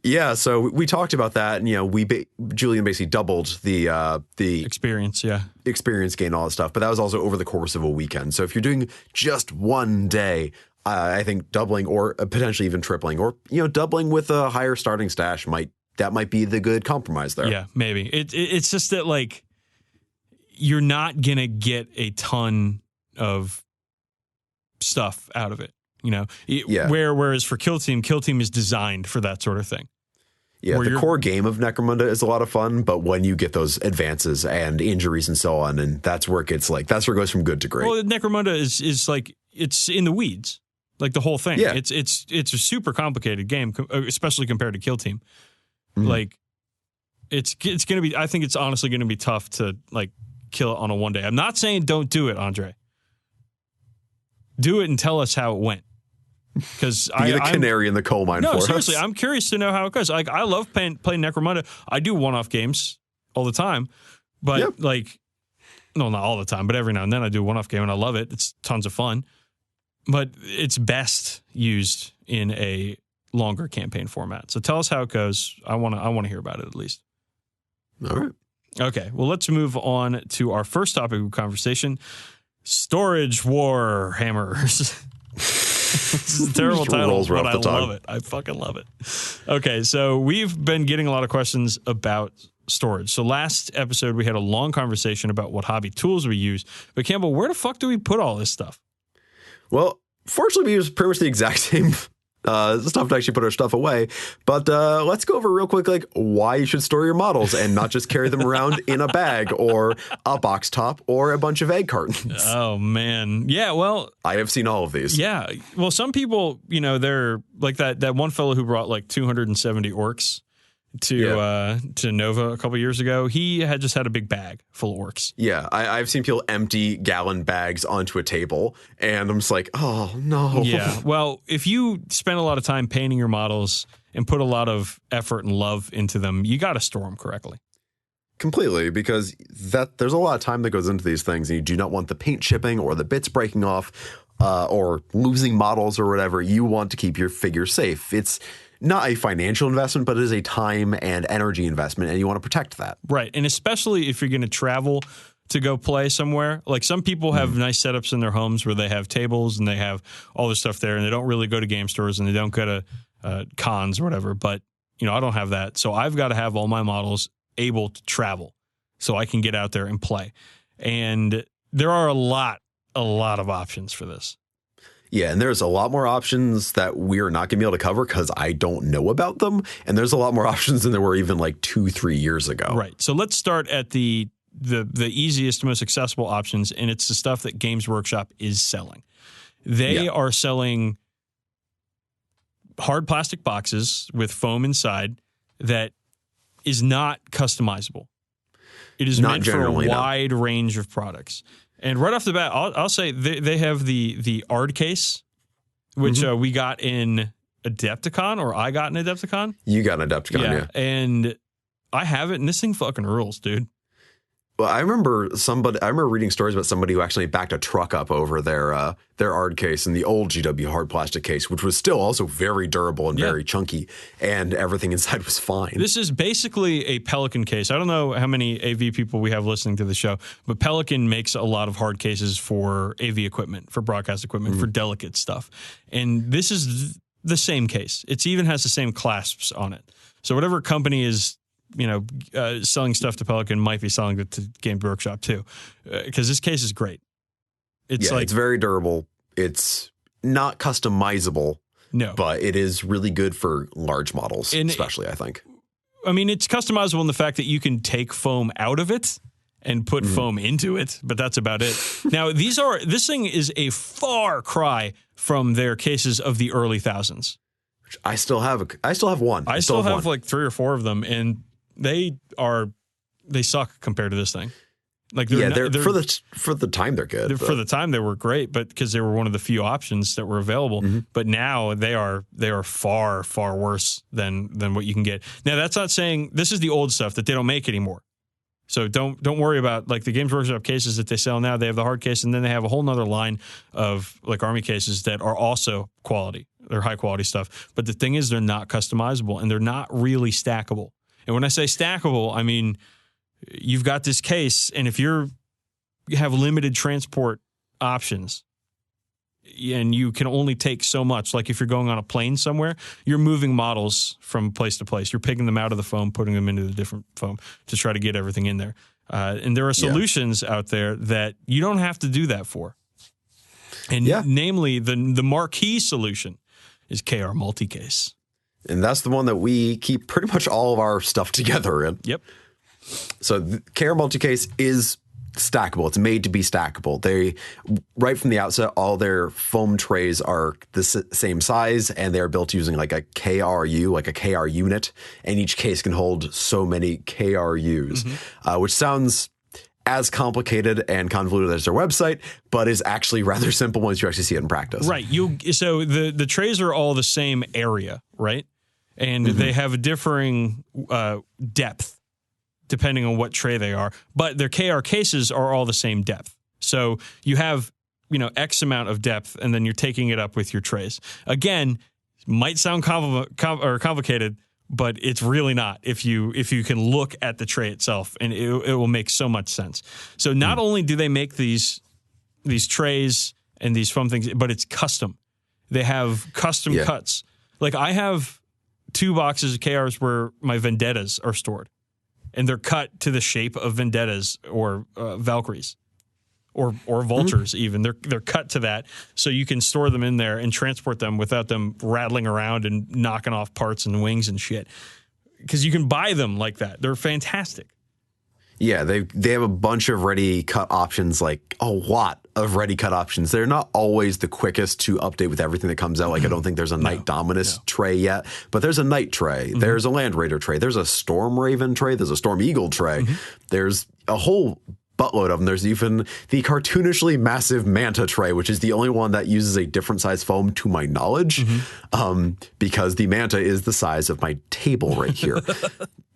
Yeah, so we talked about that, and Julian basically doubled the experience, experience gain, all that stuff. But that was also over the course of a weekend. So if you're doing just one day, I think doubling or potentially even tripling, or doubling with a higher starting stash might be the good compromise there. Yeah, maybe it's just that like you're not gonna get a ton of stuff out of it. Whereas for Kill Team is designed for that sort of thing. Yeah, the core game of Necromunda is a lot of fun, but when you get those advances and injuries and so on, and that's where it gets like, that's where it goes from good to great. Well, Necromunda is like, it's in the weeds, like the whole thing. Yeah. It's a super complicated game, especially compared to Kill Team. Like, it's going to be, I think it's honestly going to be tough to like kill it on a one day. I'm not saying don't do it, Andre. Do it and tell us how it went. Because I'm a canary in the coal mine for seriously, us. I'm curious to know how it goes. Like, I love playing Necromunda. I do one-off games all the time, but like, no, not all the time, but every now and then I do a one-off game and I love it. It's tons of fun, but it's best used in a longer campaign format. So tell us how it goes. I want to hear about it at least. All right. Okay. Well, let's move on to our first topic of conversation: storage war hammers. This is a terrible title, but I love it. I fucking love it. Okay, so we've been getting a lot of questions about storage. So last episode, we had a long conversation about what hobby tools we use. But Campbell, where the fuck do we put all this stuff? Well, fortunately, we use pretty much the exact same stuff to actually put our stuff away. But let's go over real quick, like why you should store your models and not just carry them around in a bag or a box top or a bunch of egg cartons. Oh, man. Yeah, well, I have seen all of these. Yeah. Well, some people, you know, they're like that one fellow who brought like 270 orcs to Nova a couple years ago. He had just had a big bag full of orcs. Yeah, I've seen people empty gallon bags onto a table, and I'm just like, oh, no. Yeah, well, if you spend a lot of time painting your models and put a lot of effort and love into them, you got to store them correctly. Completely, because there's a lot of time that goes into these things, and you do not want the paint chipping or the bits breaking off or losing models or whatever. You want to keep your figure safe. It's not a financial investment, but it is a time and energy investment, and you want to protect that. Right, and especially if you're going to travel to go play somewhere. Like some people have nice setups in their homes where they have tables and they have all this stuff there, and they don't really go to game stores and they don't go to cons or whatever. But, you know, I don't have that. So I've got to have all my models able to travel so I can get out there and play. And there are a lot of options for this. Yeah, and there's a lot more options that we're not going to be able to cover because I don't know about them. And there's a lot more options than there were even like 2-3 years ago. Right. So let's start at the easiest, most accessible options, and it's the stuff that Games Workshop is selling. They are selling hard plastic boxes with foam inside that is not customizable. It is meant for a wide range of products. And right off the bat, I'll say they have the Ard case, which we got in Adepticon, or I got in Adepticon. You got an Adepticon, yeah. And I have it, and this thing fucking rules, dude. Well, I remember reading stories about somebody who actually backed a truck up over their Ard case and the old GW hard plastic case, which was still also very durable and very chunky, and everything inside was fine. This is basically a Pelican case. I don't know how many AV people we have listening to the show, but Pelican makes a lot of hard cases for AV equipment, for broadcast equipment, for delicate stuff. And this is the same case. It even has the same clasps on it. So whatever company is selling stuff to Pelican might be selling it to Games Workshop too, because this case is great. It's it's very durable. It's not customizable, but it is really good for large models, especially, I think. I mean, it's customizable in the fact that you can take foam out of it and put foam into it, but that's about it. Now, this thing is a far cry from their cases of the early thousands. I still have one. I still have like 3 or 4 of them, and they suck compared to this thing. Like they're for the time they're good. For the time they were great, but because they were one of the few options that were available. But now they are far, far worse than what you can get. Now that's not saying this is the old stuff that they don't make anymore. So don't worry about like the Games Workshop cases that they sell now. They have the hard case, and then they have a whole nother line of like Army cases that are also quality. They're high quality stuff. But the thing is, they're not customizable and they're not really stackable. And when I say stackable, I mean, you've got this case, and if you have limited transport options and you can only take so much, like if you're going on a plane somewhere, you're moving models from place to place. You're picking them out of the foam, putting them into the different foam to try to get everything in there. And there are solutions out there that you don't have to do that for. And namely, the marquee solution is KR Multicase. And that's the one that we keep pretty much all of our stuff together in. Yep. So the KR Multicase is stackable. It's made to be stackable. They, right from the outset, all their foam trays are the same size, and they're built using like a KRU, like a KR unit, and each case can hold so many KRUs, which sounds as complicated and convoluted as their website, but is actually rather simple once you actually see it in practice. Right. So the trays are all the same area, right? And they have a differing depth depending on what tray they are, but their KR cases are all the same depth. So you have, X amount of depth, and then you're taking it up with your trays. Again, might sound complicated, but it's really not if you can look at the tray itself, and it will make so much sense. So not only do they make these trays and these foam things, but it's custom. They have custom cuts. Like I have 2 boxes of KRs where my Vendettas are stored, and they're cut to the shape of Vendettas or Valkyries or Vultures even. They're cut to that, so you can store them in there and transport them without them rattling around and knocking off parts and wings and shit. Because you can buy them like that. They're fantastic. Yeah, they have a bunch of ready cut options, like a lot of ready cut options. They're not always the quickest to update with everything that comes out. Like I don't think there's a Knight Dominus tray yet, but there's a Knight tray. There's a Land Raider tray. There's a Storm Raven tray. There's a Storm Eagle tray. There's a whole buttload of them. There's even the cartoonishly massive Manta tray, which is the only one that uses a different size foam to my knowledge, because the Manta is the size of my table right here.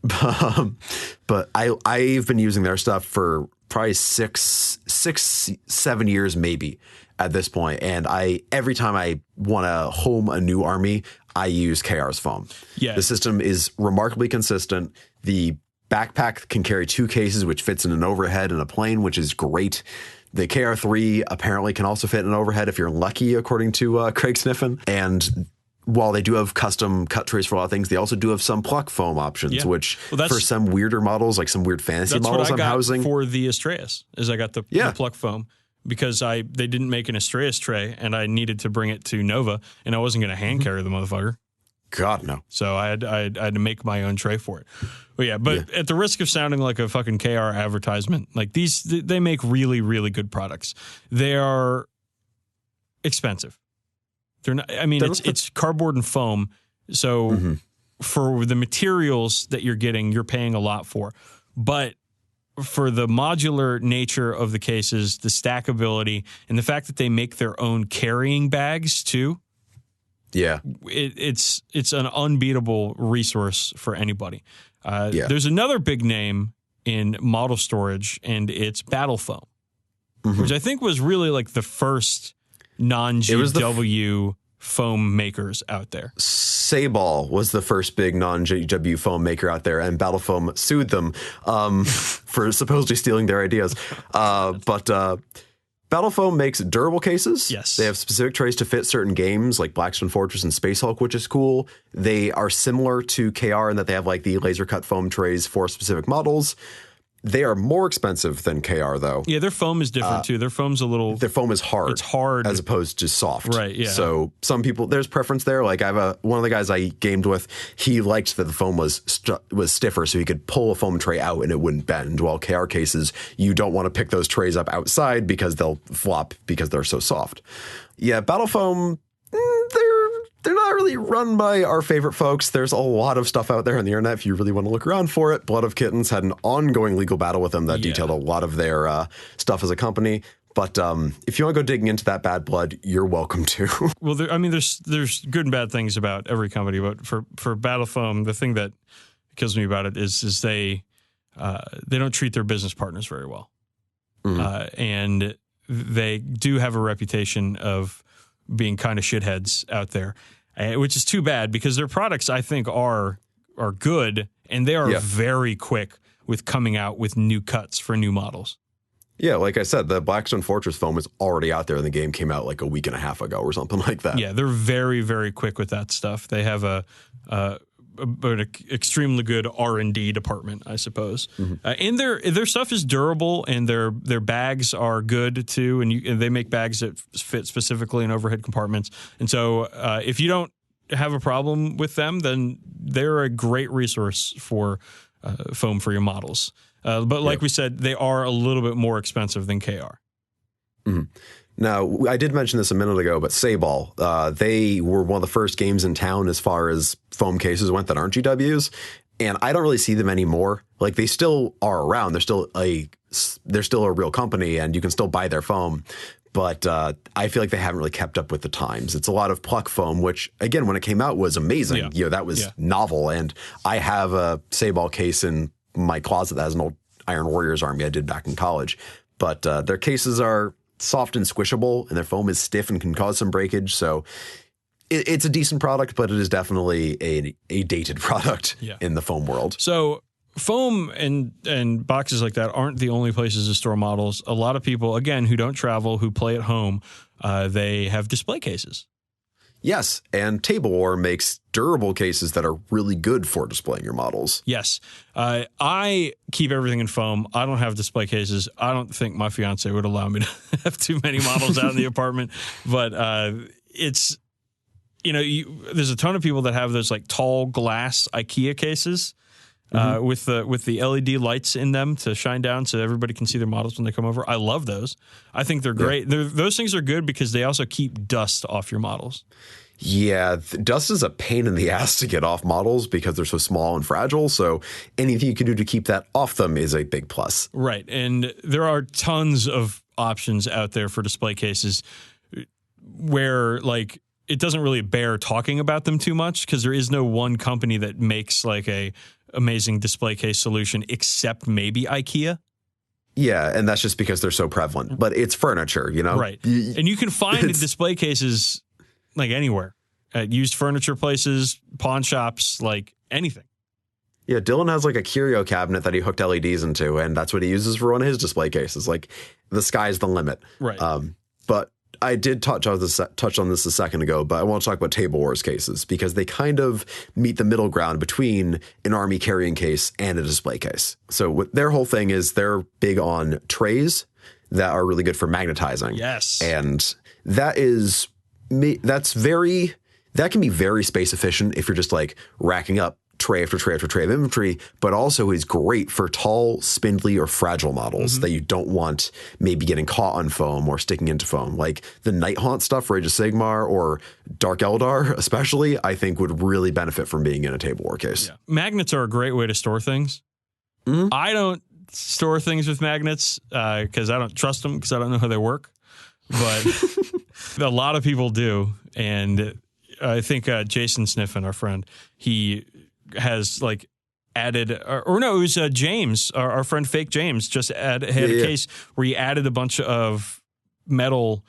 But I've been using their stuff for probably 7 years maybe at this point, and every time I want to home a new army, I use KR's foam. Yeah, the system is remarkably consistent. The backpack can carry 2 cases, which fits in an overhead and a plane, which is great. The KR3 apparently can also fit in an overhead if you're lucky, according to Craig Sniffen. And while they do have custom cut trays for a lot of things, they also do have some pluck foam options, which for some weirder models, like some weird fantasy models I'm housing. For the Astraeus, I got the pluck foam because they didn't make an Astraeus tray, and I needed to bring it to Nova, and I wasn't going to hand carry the motherfucker. God, no. So I had to make my own tray for it. But at the risk of sounding like a fucking KR advertisement, like they make really, really good products. They are expensive. They're not. I mean, it's cardboard and foam. So for the materials that you're getting, you're paying a lot for. But for the modular nature of the cases, the stackability, and the fact that they make their own carrying bags too. Yeah, it's an unbeatable resource for anybody. There's another big name in model storage, and it's Battle Foam, which I think was really like the first non-GW foam makers out there. Sayball was the first big non-GW foam maker out there, and Battle Foam sued them for supposedly stealing their ideas. But Battle Foam makes durable cases. Yes. They have specific trays to fit certain games like Blackstone Fortress and Space Hulk, which is cool. They are similar to KR in that they have like the laser cut foam trays for specific models. They are more expensive than KR, though. Yeah, their foam is different, too. Their foam is hard. It's hard. As opposed to soft. Right, yeah. So some people, there's preference there. Like one of the guys I gamed with, he liked that the foam was stiffer, so he could pull a foam tray out and it wouldn't bend. While KR cases, you don't want to pick those trays up outside because they'll flop because they're so soft. Yeah, Battle Foam, they're not really run by our favorite folks. There's a lot of stuff out there on the internet if you really want to look around for it. Blood of Kittens had an ongoing legal battle with them that detailed a lot of their stuff as a company. But if you want to go digging into that bad blood, you're welcome to. Well, there's good and bad things about every company, but for Battle Foam, the thing that kills me about it is they don't treat their business partners very well, and they do have a reputation of being kind of shitheads out there, which is too bad because their products, I think, are good, and they are very quick with coming out with new cuts for new models. Yeah, like I said, the Blackstone Fortress foam is already out there, and the game came out like a week and a half ago or something like that. Yeah, they're very, very quick with that stuff. They have an extremely good R&D department, I suppose. And their stuff is durable, and their bags are good too. And they make bags that fit specifically in overhead compartments. And so if you don't have a problem with them, then they're a great resource for foam for your models. But like we said, they are a little bit more expensive than KR. Mm-hmm. Now, I did mention this a minute ago, but Sayball, they were one of the first games in town as far as foam cases went that aren't GWs, and I don't really see them anymore. Like, they still are around. They're still a real company, and you can still buy their foam. But I feel like they haven't really kept up with the times. It's a lot of pluck foam, which, again, when it came out was amazing. Yeah. That was novel. And I have a Sayball case in my closet that has an old Iron Warriors army I did back in college. But their cases are soft and squishable, and their foam is stiff and can cause some breakage. So it's a decent product, but it is definitely a dated product in the foam world. So foam and boxes like that aren't the only places to store models. A lot of people, again, who don't travel, who play at home, they have display cases. Yes, and Table War makes durable cases that are really good for displaying your models. Yes. I keep everything in foam. I don't have display cases. I don't think my fiance would allow me to have too many models out in the apartment. But it's, there's a ton of people that have those like tall glass IKEA cases with the LED lights in them to shine down so everybody can see their models when they come over. I love those. I think they're great. Those things are good because they also keep dust off your models. Yeah, dust is a pain in the ass to get off models because they're so small and fragile. So anything you can do to keep that off them is a big plus. Right. And there are tons of options out there for display cases where, like, it doesn't really bear talking about them too much because there is no one company that makes like a amazing display case solution except maybe IKEA. Yeah, and that's just because they're so prevalent. But it's furniture, Right. And you can find display cases like anywhere, at used furniture places, pawn shops, like anything. Yeah, Dylan has like a curio cabinet that he hooked LEDs into, and that's what he uses for one of his display cases. Like, the sky's the limit. Right. But I did touch on this a second ago, but I want to talk about Table Wars cases because they kind of meet the middle ground between an army carrying case and a display case. So what their whole thing is, they're big on trays that are really good for magnetizing. Yes. And that can be very space efficient if you're just like racking up tray after tray after tray of inventory, but also is great for tall, spindly, or fragile models that you don't want maybe getting caught on foam or sticking into foam. Like the Night Haunt stuff, Rage of Sigmar, or Dark Eldar especially, I think would really benefit from being in a Table War case. Yeah. Magnets are a great way to store things. I don't store things with magnets because I don't trust them because I don't know how they work. But a lot of people do. And I think Jason Sniffen, our friend, he has like added, or no, it was James, our friend Fake James, just had a case where he added a bunch of metal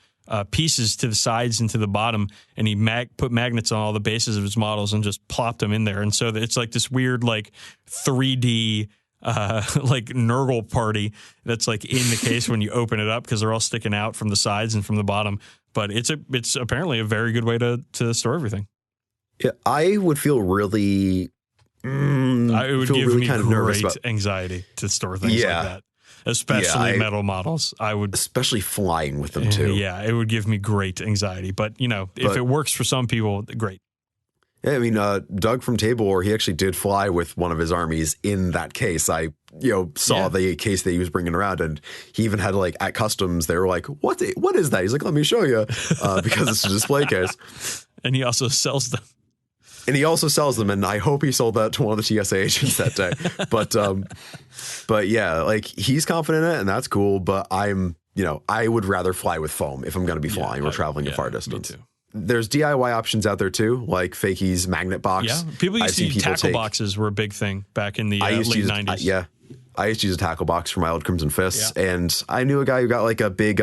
pieces to the sides and to the bottom, and he put magnets on all the bases of his models and just plopped them in there. And so it's like this weird like 3D like Nurgle party that's like in the case when you open it up because they're all sticking out from the sides and from the bottom. But it's apparently a very good way to store everything. Yeah, I would feel really. It would give me kind of nervous great about anxiety to store things like that, especially metal models. Especially flying with them too. Yeah, it would give me great anxiety. But if it works for some people, great. Yeah, I mean, Doug from Table War, he actually did fly with one of his armies in that case. I, saw the case that he was bringing around, and he even had like at customs, they were like, "What is that?" He's like, "Let me show you," because it's a display case. And he also sells them. And I hope he sold that to one of the TSA agents that day. But yeah, like he's confident in it, and that's cool. But I would rather fly with foam if I'm going to be flying or traveling a far distance. Me too. There's DIY options out there too, like Fakey's magnet box. Yeah, people used to use tackle boxes were a big thing back in the late 90s. I used to use a tackle box for my old Crimson Fists, and I knew a guy who got like a big,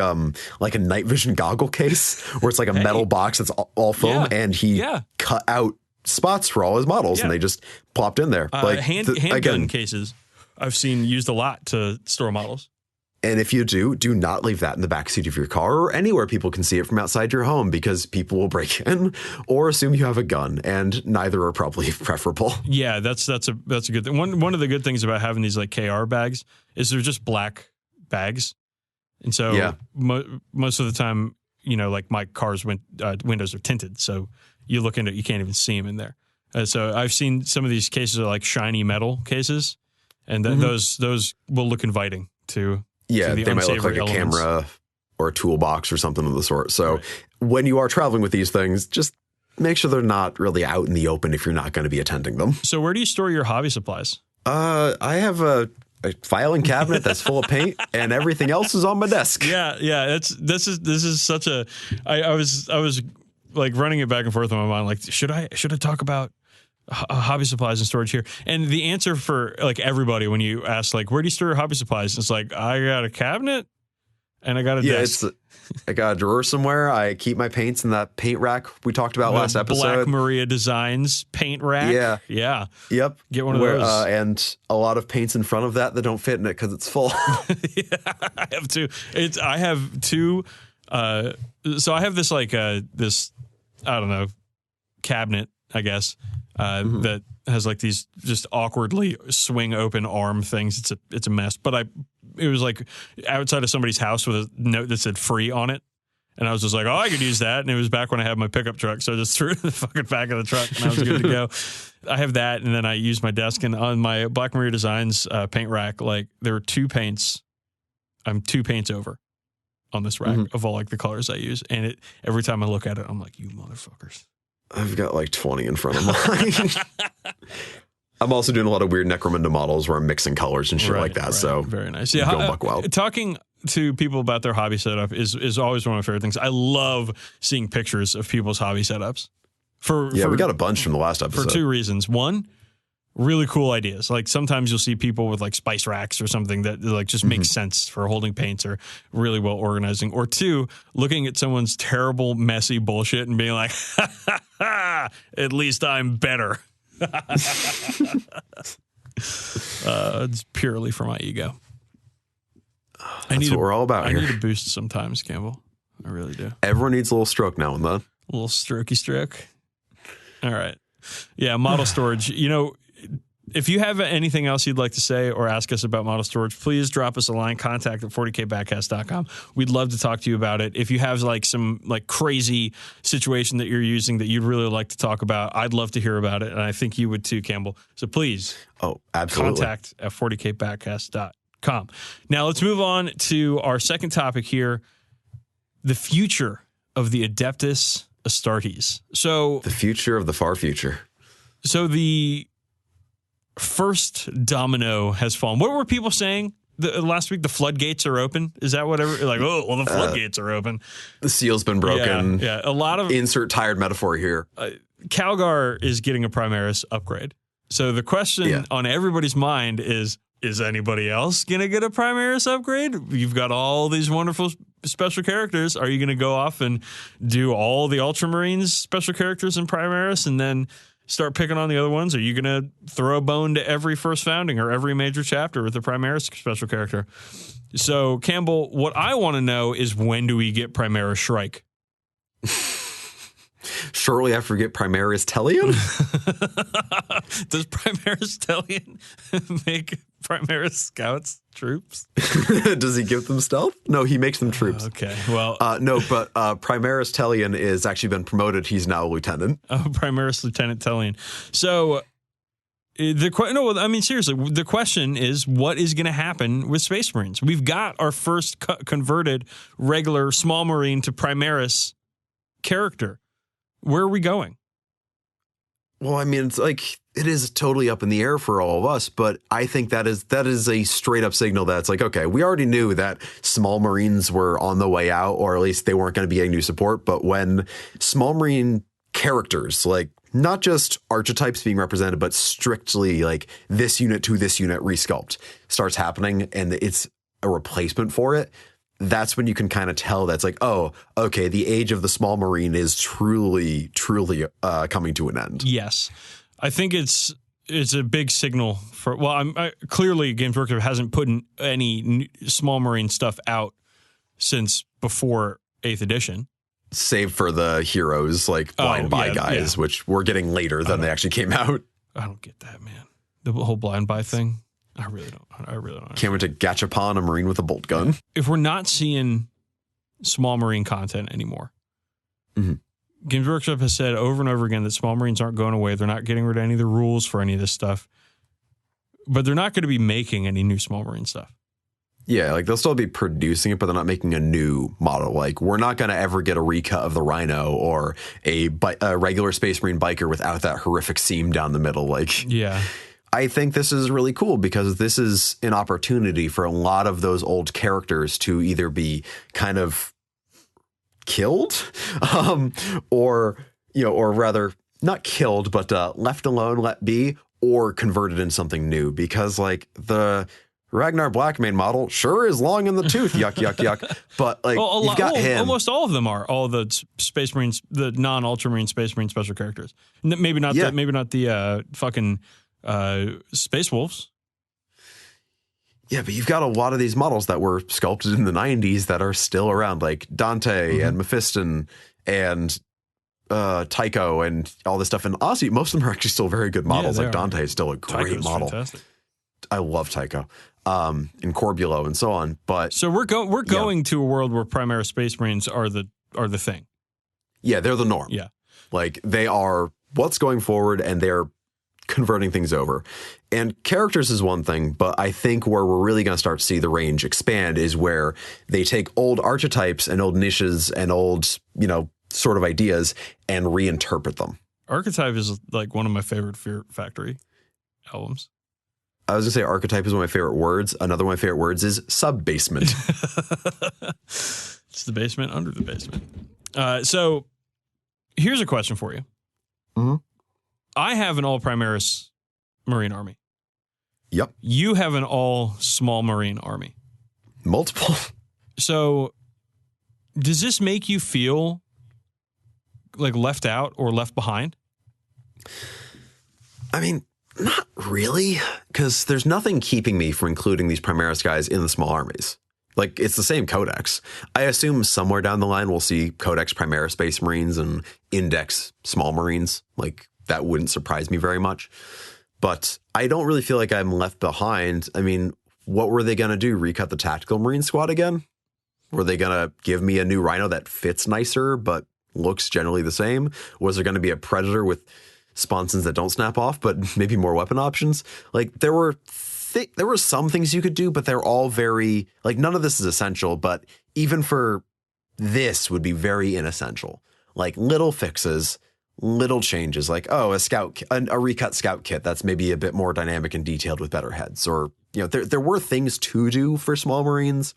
like a night vision goggle case where it's like a metal box that's all foam, and he cut out spots for all his models, and they just plopped in there. Like handgun cases, I've seen used a lot to store models. And if you do not leave that in the backseat of your car or anywhere people can see it from outside your home, because people will break in or assume you have a gun, and neither are probably preferable. Yeah, that's a good thing. One of the good things about having these like KR bags is they're just black bags, and so most of the time, like my car's windows are tinted, so you look into it, you can't even see them in there. So I've seen some of these cases are like shiny metal cases, and those will look inviting to the they might look like elements. a camera or a toolbox or something of the sort. So when you are traveling with these things, just make sure they're not really out in the open if you're not going to be attending them. So where do you store your hobby supplies? I have a filing cabinet that's full of paint, and everything else is on my desk. Yeah. This is such a. I was like running it back and forth in my mind. Like, should I talk about hobby supplies and storage here? And the answer for like everybody when you ask like, where do you store your hobby supplies? It's like, I got a cabinet and I got a desk. I got a drawer somewhere. I keep my paints in that paint rack we talked about last episode. Black Maria Designs paint rack. Yeah. Yep. Get one of those. And a lot of paints in front of that don't fit in it because it's full. I have two. I have two. So I have this like this, I don't know, cabinet, I guess, that has like these just awkwardly swing open arm things. It's a mess. But it was like outside of somebody's house with a note that said free on it. And I was just like, oh, I could use that. And it was back when I had my pickup truck. So I just threw it in the fucking back of the truck and I was good to go. I have that. And then I use my desk, and on my Black Maria Designs paint rack, like there were 2 paints. I'm 2 paints over on this rack of all like the colors I use. And every time I look at it, I'm like, you motherfuckers. I've got like 20 in front of mine. I'm also doing a lot of weird Necromunda models where I'm mixing colors and shit like that. Right. So very nice. Yeah, go buck wild. Talking to people about their hobby setup is always one of my favorite things. I love seeing pictures of people's hobby setups. We got a bunch from the last episode. For 2 reasons. One, really cool ideas. Like sometimes you'll see people with like spice racks or something that like just makes sense for holding paints or really well organizing. Or 2, looking at someone's terrible, messy bullshit and being like, at least I'm better. It's purely for my ego. That's what we're all about here. I need a boost sometimes, Campbell. I really do. Everyone needs a little stroke now and then. A little strokey stroke. All right. Yeah, model storage. You know, if you have anything else you'd like to say or ask us about model storage, please drop us a line, contact at 40kbadcast.com. We'd love to talk to you about it. If you have like some like crazy situation that you're using that you'd really like to talk about, I'd love to hear about it. And I think you would too, Campbell. So please absolutely. Contact at 40kbadcast.com. Now let's move on to our second topic here, the future of the Adeptus Astartes. So the future of the far future. So the first domino has fallen. What were people saying last week? The floodgates are open. Is that whatever? Like, oh, well, the floodgates are open. The seal's been broken. Yeah. A lot of insert tired metaphor here. Calgar is getting a Primaris upgrade. So the question on everybody's mind is anybody else going to get a Primaris upgrade? You've got all these wonderful special characters. Are you going to go off and do all the Ultramarines special characters in Primaris and then start picking on the other ones? Are you going to throw a bone to every first founding or every major chapter with a Primaris special character? So, Campbell, what I want to know is, when do we get Primaris Shrike? Shortly after we get Primaris Tellian? Does Primaris Tellian make Primaris Scouts troops? Does he give them stealth? No, he makes them troops. Okay, well... no, but Primaris Tellian has actually been promoted. He's now a lieutenant. Oh, Primaris Lieutenant Tellian. So, seriously, the question is, what is going to happen with Space Marines? We've got our first converted regular small Marine to Primaris character. Where are we going? Well, I mean, it's like, it is totally up in the air for all of us, but I think that is a straight up signal that's like, okay, we already knew that small Marines were on the way out, or at least they weren't going to be getting new support. But when small Marine characters, like not just archetypes being represented, but strictly like this unit to this unit resculpt starts happening, and it's a replacement for it, that's when you can kind of tell that's like, oh, okay, the age of the small Marine is truly coming to an end. Yes. I think it's a big signal for, clearly Games Workshop hasn't put any small Marine stuff out since before 8th edition. Save for the heroes, like blind buy guys, which we're getting later than they actually came out. I don't get that, man. The whole blind buy thing. I really don't. Can't wait to gachapon a Marine with a bolt gun. If we're not seeing small Marine content anymore, Games Workshop has said over and over again that small marines aren't going away. They're not getting rid of any of the rules for any of this stuff. But they're not going to be making any new small marine stuff. Yeah, like they'll still be producing it, but they're not making a new model. Like we're not going to ever get a recut of the Rhino or a regular Space Marine biker without that horrific seam down the middle. Like, yeah, I think this is really cool because this is an opportunity for a lot of those old characters to either be kind of killed, or rather not killed, but left alone, let be, or converted into something new. Because like the Ragnar Blackmane model sure is long in the tooth, yuck, yuck, yuck. But like you've got him. Almost all of them are. All the Space Marines, the non-Ultramarine Space Marine special characters. Maybe not. Maybe not the fucking Space Wolves. Yeah, but you've got a lot of these models that were sculpted in the 90s that are still around, like Dante and Mephiston and Tycho and all this stuff. And honestly, most of them are actually still very good models. Like Dante is still a great model. Fantastic. I love Tycho. And Corbulo and so on. But so we're going to a world where Primaris Space Marines are the thing. Yeah, they're the norm. Yeah. Like they are what's going forward, and they're converting things over. And characters is one thing, but I think where we're really going to start to see the range expand is where they take old archetypes and old niches and old, sort of ideas and reinterpret them. Archetype is like one of my favorite Fear Factory albums. I was going to say archetype is one of my favorite words. Another one of my favorite words is sub-basement. It's the basement under the basement. So here's a question for you. Mm-hmm. I have an all Primaris Marine army. Yep. You have an all small Marine army. Multiple. So does this make you feel like left out or left behind? I mean, not really, because there's nothing keeping me from including these Primaris guys in the small armies. Like, it's the same codex. I assume somewhere down the line we'll see Codex Primaris Space Marines and Index Small Marines. Like, that wouldn't surprise me very much. But I don't really feel like I'm left behind. I mean, what were they going to do? Recut the Tactical Marine Squad again? Were they going to give me a new Rhino that fits nicer but looks generally the same? Was there going to be a Predator with sponsons that don't snap off, but maybe more weapon options? Like, there were some things you could do, but they're all very, like, none of this is essential, but even for this would be very inessential. Like, little fixes, little changes, like, oh, a recut scout kit that's maybe a bit more dynamic and detailed with better heads. Or, there were things to do for small Marines,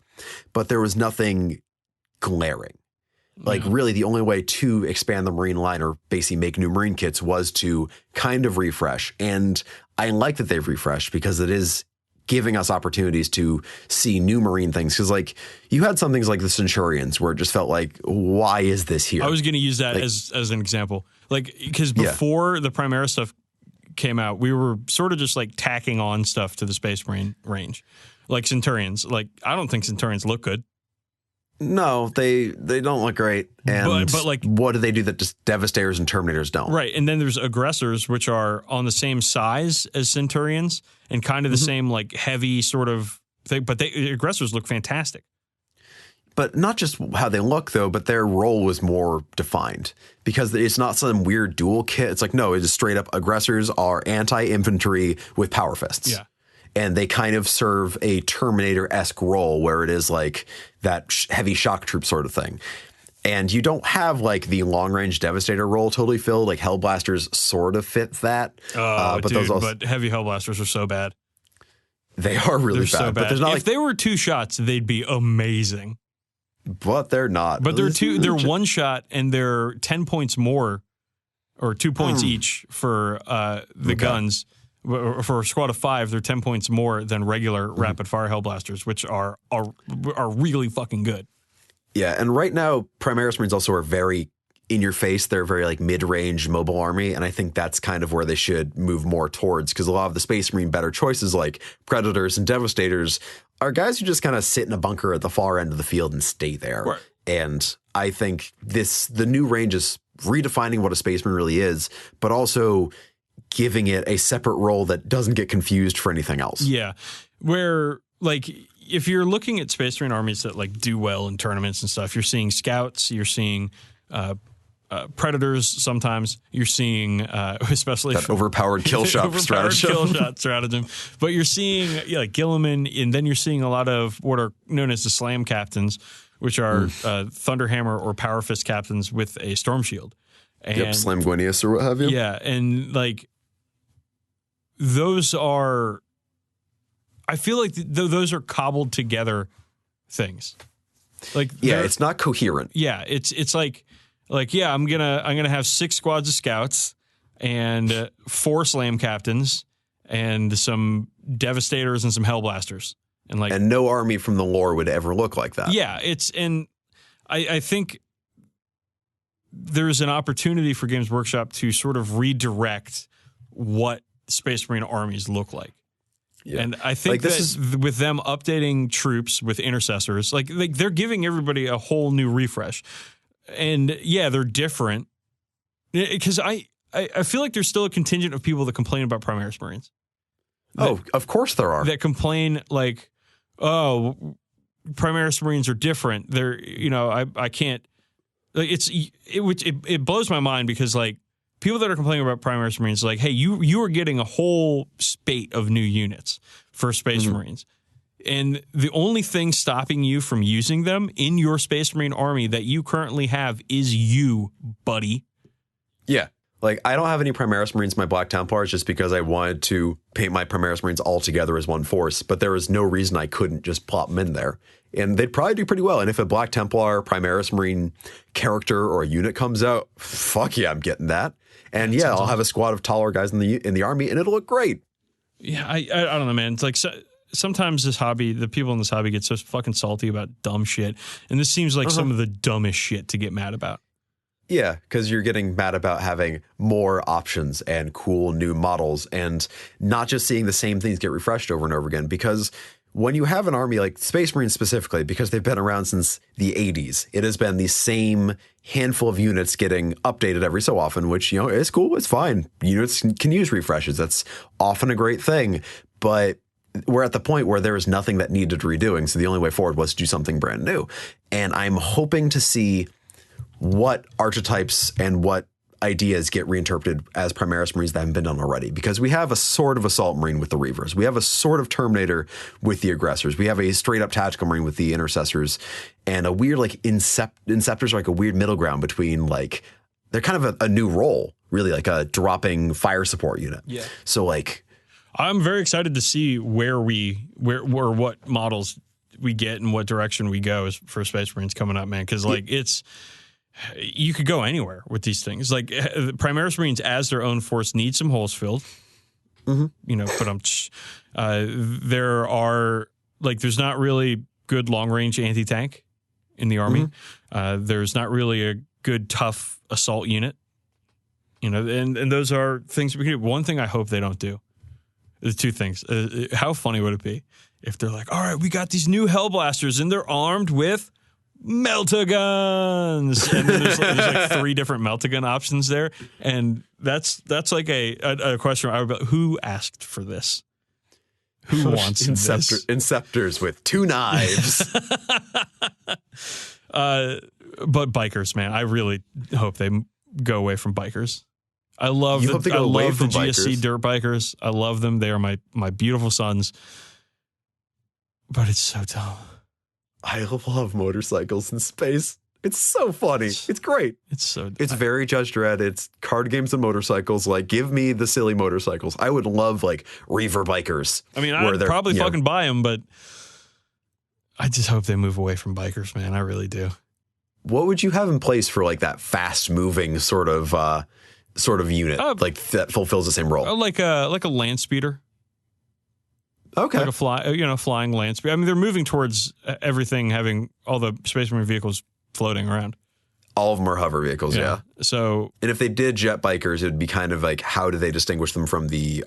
but there was nothing glaring. Like, really, the only way to expand the Marine line or basically make new Marine kits was to kind of refresh. And I like that they've refreshed because it is giving us opportunities to see new Marine things. Because, like, you had some things like the Centurions where it just felt like, why is this here? I was going to use that as an example. Like, because before the Primaris stuff came out, we were sort of just, like, tacking on stuff to the Space Marine range. Like Centurions. Like, I don't think Centurions look good. No, they don't look great. And but like, what do they do that just Devastators and Terminators don't? Right. And then there's Aggressors, which are on the same size as Centurions and kind of the same, like, heavy sort of thing. But Aggressors look fantastic. But not just how they look, though, but their role was more defined because it's not some weird dual kit. It's like, no, it is straight up Aggressors are anti-infantry with power fists. Yeah. And they kind of serve a Terminator-esque role where it is like that heavy shock troop sort of thing. And you don't have like the long-range Devastator role totally filled. Like Hellblasters sort of fit that. But heavy Hellblasters are so bad. They are really bad. So bad. But there's not if they were 2 shots, they'd be amazing. But they're not. But they're 1 shot and they're 10 points more or 2 points each for the guns. For a squad of 5, they're 10 points more than regular rapid fire Hellblasters, which are really fucking good. Yeah, and right now, Primaris Marines also are very in your face. They're very like mid-range mobile army, and I think that's kind of where they should move more towards, because a lot of the Space Marine better choices like Predators and Devastators are guys who just kind of sit in a bunker at the far end of the field and stay there. Right. And I think the new range is redefining what a Space Marine really is, but also giving it a separate role that doesn't get confused for anything else. Yeah. Where, like, if you're looking at Space Marine armies that, like, do well in tournaments and stuff, you're seeing scouts, you're seeing predators. Sometimes you're seeing, especially that overpowered kill shot stratagem. But you're seeing like Gilliman, and then you're seeing a lot of what are known as the slam captains, which are Thunderhammer or Power Fist captains with a storm shield. And, Slam Gwenius or what have you. Yeah, and like those are, I feel like those are cobbled together things. Like it's not coherent. Yeah, it's like I'm gonna have 6 squads of scouts and 4 slam captains and some devastators and some hellblasters and no army from the lore would ever look like that. Yeah, I think there's an opportunity for Games Workshop to sort of redirect what Space Marine armies look like. Yeah. And I think with them updating troops with intercessors, like they're giving everybody a whole new refresh. And yeah, they're different because I feel like there's still a contingent of people that complain about Primaris Marines. Of course there are. That complain like, oh, Primaris Marines are different. They're, I can't, like it blows my mind because like people that are complaining about Primaris Marines, like, hey, you are getting a whole spate of new units for Space Marines. And the only thing stopping you from using them in your Space Marine army that you currently have is you, buddy. Yeah. Like, I don't have any Primaris Marines in my Black Templars just because I wanted to paint my Primaris Marines all together as one force, but there was no reason I couldn't just plop them in there. And they'd probably do pretty well. And if a Black Templar Primaris Marine character or a unit comes out, fuck yeah, I'm getting that. And yeah, I'll have a squad of taller guys in the army, and it'll look great. Yeah, I don't know, man. It's like sometimes the people in this hobby get so fucking salty about dumb shit, and this seems like some of the dumbest shit to get mad about. Yeah, because you're getting mad about having more options and cool new models, and not just seeing the same things get refreshed over and over again. Because when you have an army like Space Marines specifically, because they've been around since the 80s, it has been the same handful of units getting updated every so often, which, is cool. It's fine. Units can use refreshes. That's often a great thing. But we're at the point where there is nothing that needed redoing. So the only way forward was to do something brand new. And I'm hoping to see what archetypes and what ideas get reinterpreted as Primaris Marines that haven't been done already, because we have a sort of Assault Marine with the Reavers. We have a sort of Terminator with the Aggressors. We have a straight up Tactical Marine with the Intercessors, and a weird like Inceptors are like a weird middle ground between like, they're kind of a new role, really, like a dropping fire support unit. Yeah. So like, I'm very excited to see where what models we get and what direction we go for Space Marines coming up, man. Because like you could go anywhere with these things. Like Primaris Marines as their own force need some holes filled. But there are like, there's not really good long range anti-tank in the army. There's not really a good tough assault unit. And those are things we can do. One thing I hope they don't do. The 2 things. How funny would it be if they're like, all right, we got these new Hellblasters and they're armed with Meltaguns, and then there's like 3 different Meltagun options there, and that's like a question I would be, who asked for this? Who wants this? Inceptors with 2 knives. But bikers, man, I really hope they go away from bikers. I love the GSC dirt bikers. I love them. They are my beautiful sons. But it's so dumb. I love motorcycles in space. It's so funny. It's great. It's very Judge Dredd. It's card games and motorcycles. Like, give me the silly motorcycles. I would love like Reaver bikers. I mean, I'd probably fucking buy them, but I just hope they move away from bikers, man. I really do. What would you have in place for like that fast moving sort of unit, like that fulfills the same role? Like a land speeder. Okay. Like a flying land speeder. I mean, they're moving towards everything having all the Space Marine vehicles floating around. All of them are hover vehicles, yeah. So, and if they did jet bikers, it would be kind of like, how do they distinguish them from the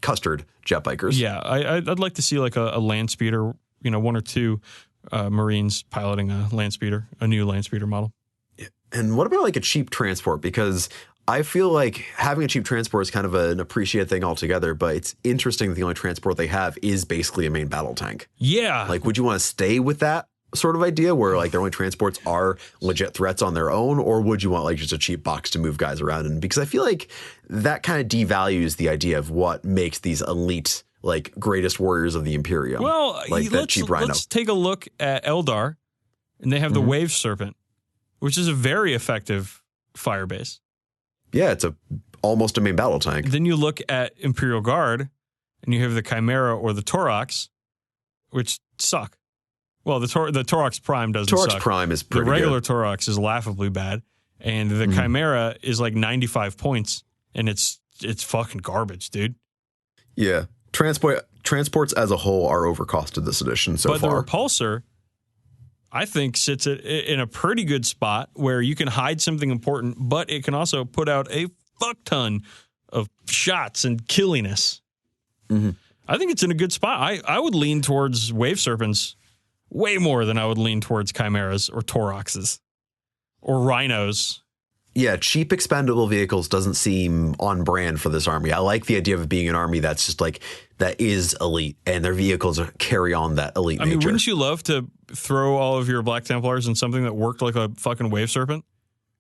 custard jet bikers? Yeah, I'd like to see like a land speeder, 1 or 2 Marines piloting a land speeder, a new land speeder model. And what about like a cheap transport? Because I feel like having a cheap transport is kind of an appreciated thing altogether, but it's interesting that the only transport they have is basically a main battle tank. Yeah. Like, would you want to stay with that? sort of idea where like their only transports are legit threats on their own, or would you want like just a cheap box to move guys around in? Because I feel like that kind of devalues the idea of what makes these elite, like greatest warriors of the Imperium. Well, like that cheap rhino. Let's take a look at Eldar, and they have the Wave Serpent, which is a very effective fire base. Yeah, it's almost a main battle tank. Then you look at Imperial Guard, and you have the Chimera or the Torox, which suck. Well, the Torox Prime doesn't suck. Torox Prime is pretty good. The regular good. Torox is laughably bad, and the Chimera is like 95 points, and it's fucking garbage, dude. Yeah. Transports as a whole are overcosted this edition so far. But the Repulsor, I think, sits in a pretty good spot where you can hide something important, but it can also put out a fuck ton of shots and killiness. I think it's in a good spot. I would lean towards Wave Serpents way more than I would lean towards Chimeras or Toroxes or Rhinos. Yeah, cheap expendable vehicles doesn't seem on brand for this army. I like the idea of it being an army that's just like, that is elite, and their vehicles carry on that elite nature. I mean, wouldn't you love to throw all of your Black Templars in something that worked like a fucking Wave Serpent?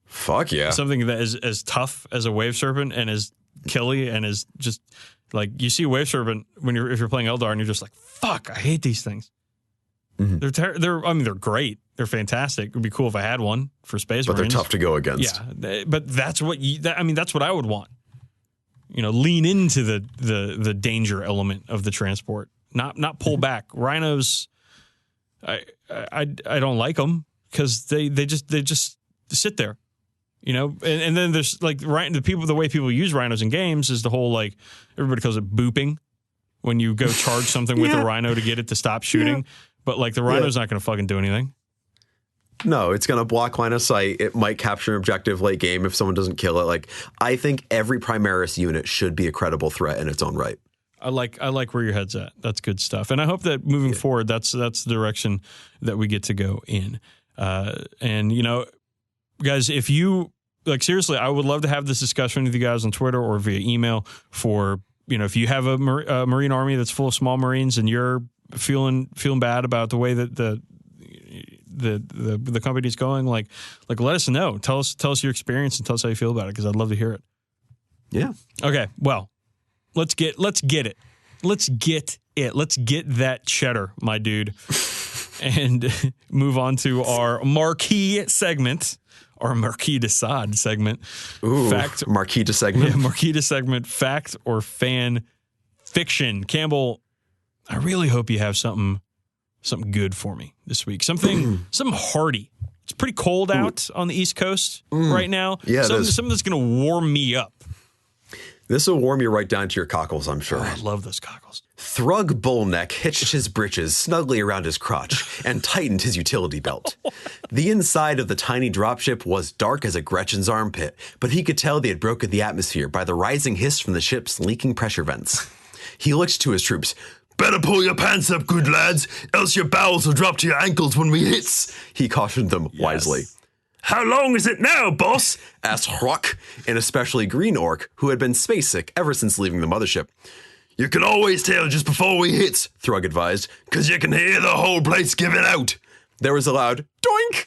Fuck yeah. Something that is as tough as a Wave Serpent and as killy and is just like, you see Wave Serpent if you're playing Eldar and you're just like, fuck, I hate these things. They're great. They're fantastic. It would be cool if I had one for Space Marines. But they're tough to go against. Yeah, but that's what that's what I would want. Lean into the danger element of the transport, not pull back. Rhinos, I don't like them because they just sit there, And then there's like the way people use rhinos in games is the whole like everybody calls it booping when you go charge something with a rhino to get it to stop shooting. Yeah. But like the rhino's not going to fucking do anything. No, it's going to block line of sight. It might capture an objective late game if someone doesn't kill it. Like, I think every Primaris unit should be a credible threat in its own right. I like where your head's at. That's good stuff. And I hope that moving forward, that's the direction that we get to go in. And, guys, if you, like, seriously, I would love to have this discussion with you guys on Twitter or via email for, if you have a Marine army that's full of small Marines and you're feeling bad about the way that the company's going, like let us know. Tell us your experience and tell us how you feel about it, because I'd love to hear it. Yeah. Okay. Well, let's get it. Let's get that cheddar, my dude, and move on to our marquee segment, our Marquis de Sade segment. Ooh, Marquis de segment. Yeah, Marquis de segment. Fact or fan fiction. Campbell, I really hope you have something good for me this week. Something hearty. It's pretty cold out on the East Coast right now. Yeah, something that's going to warm me up. This will warm you right down to your cockles, I'm sure. Oh, I love those cockles. Thrug Bullneck hitched his breeches snugly around his crotch and tightened his utility belt. The inside of the tiny dropship was dark as a Gretchen's armpit, but he could tell they had broken the atmosphere by the rising hiss from the ship's leaking pressure vents. He looked to his troops. "Better pull your pants up, good lads, else your bowels will drop to your ankles when we hits," he cautioned them wisely. "How long is it now, boss?" asked Hrock, an especially green orc who had been space sick ever since leaving the mothership. "You can always tell just before we hits," Thrug advised, "'cause you can hear the whole place giving out." There was a loud doink.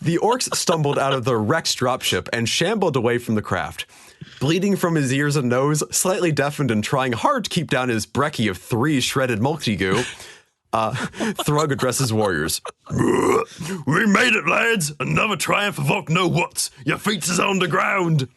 The orcs stumbled out of the wrecked dropship and shambled away from the craft. Bleeding from his ears and nose, slightly deafened and trying hard to keep down his brekkie of 3 shredded multi-goo, Thrug addresses warriors. "We made it, lads! Another triumph of Orc no what's! Your feet is on the ground!"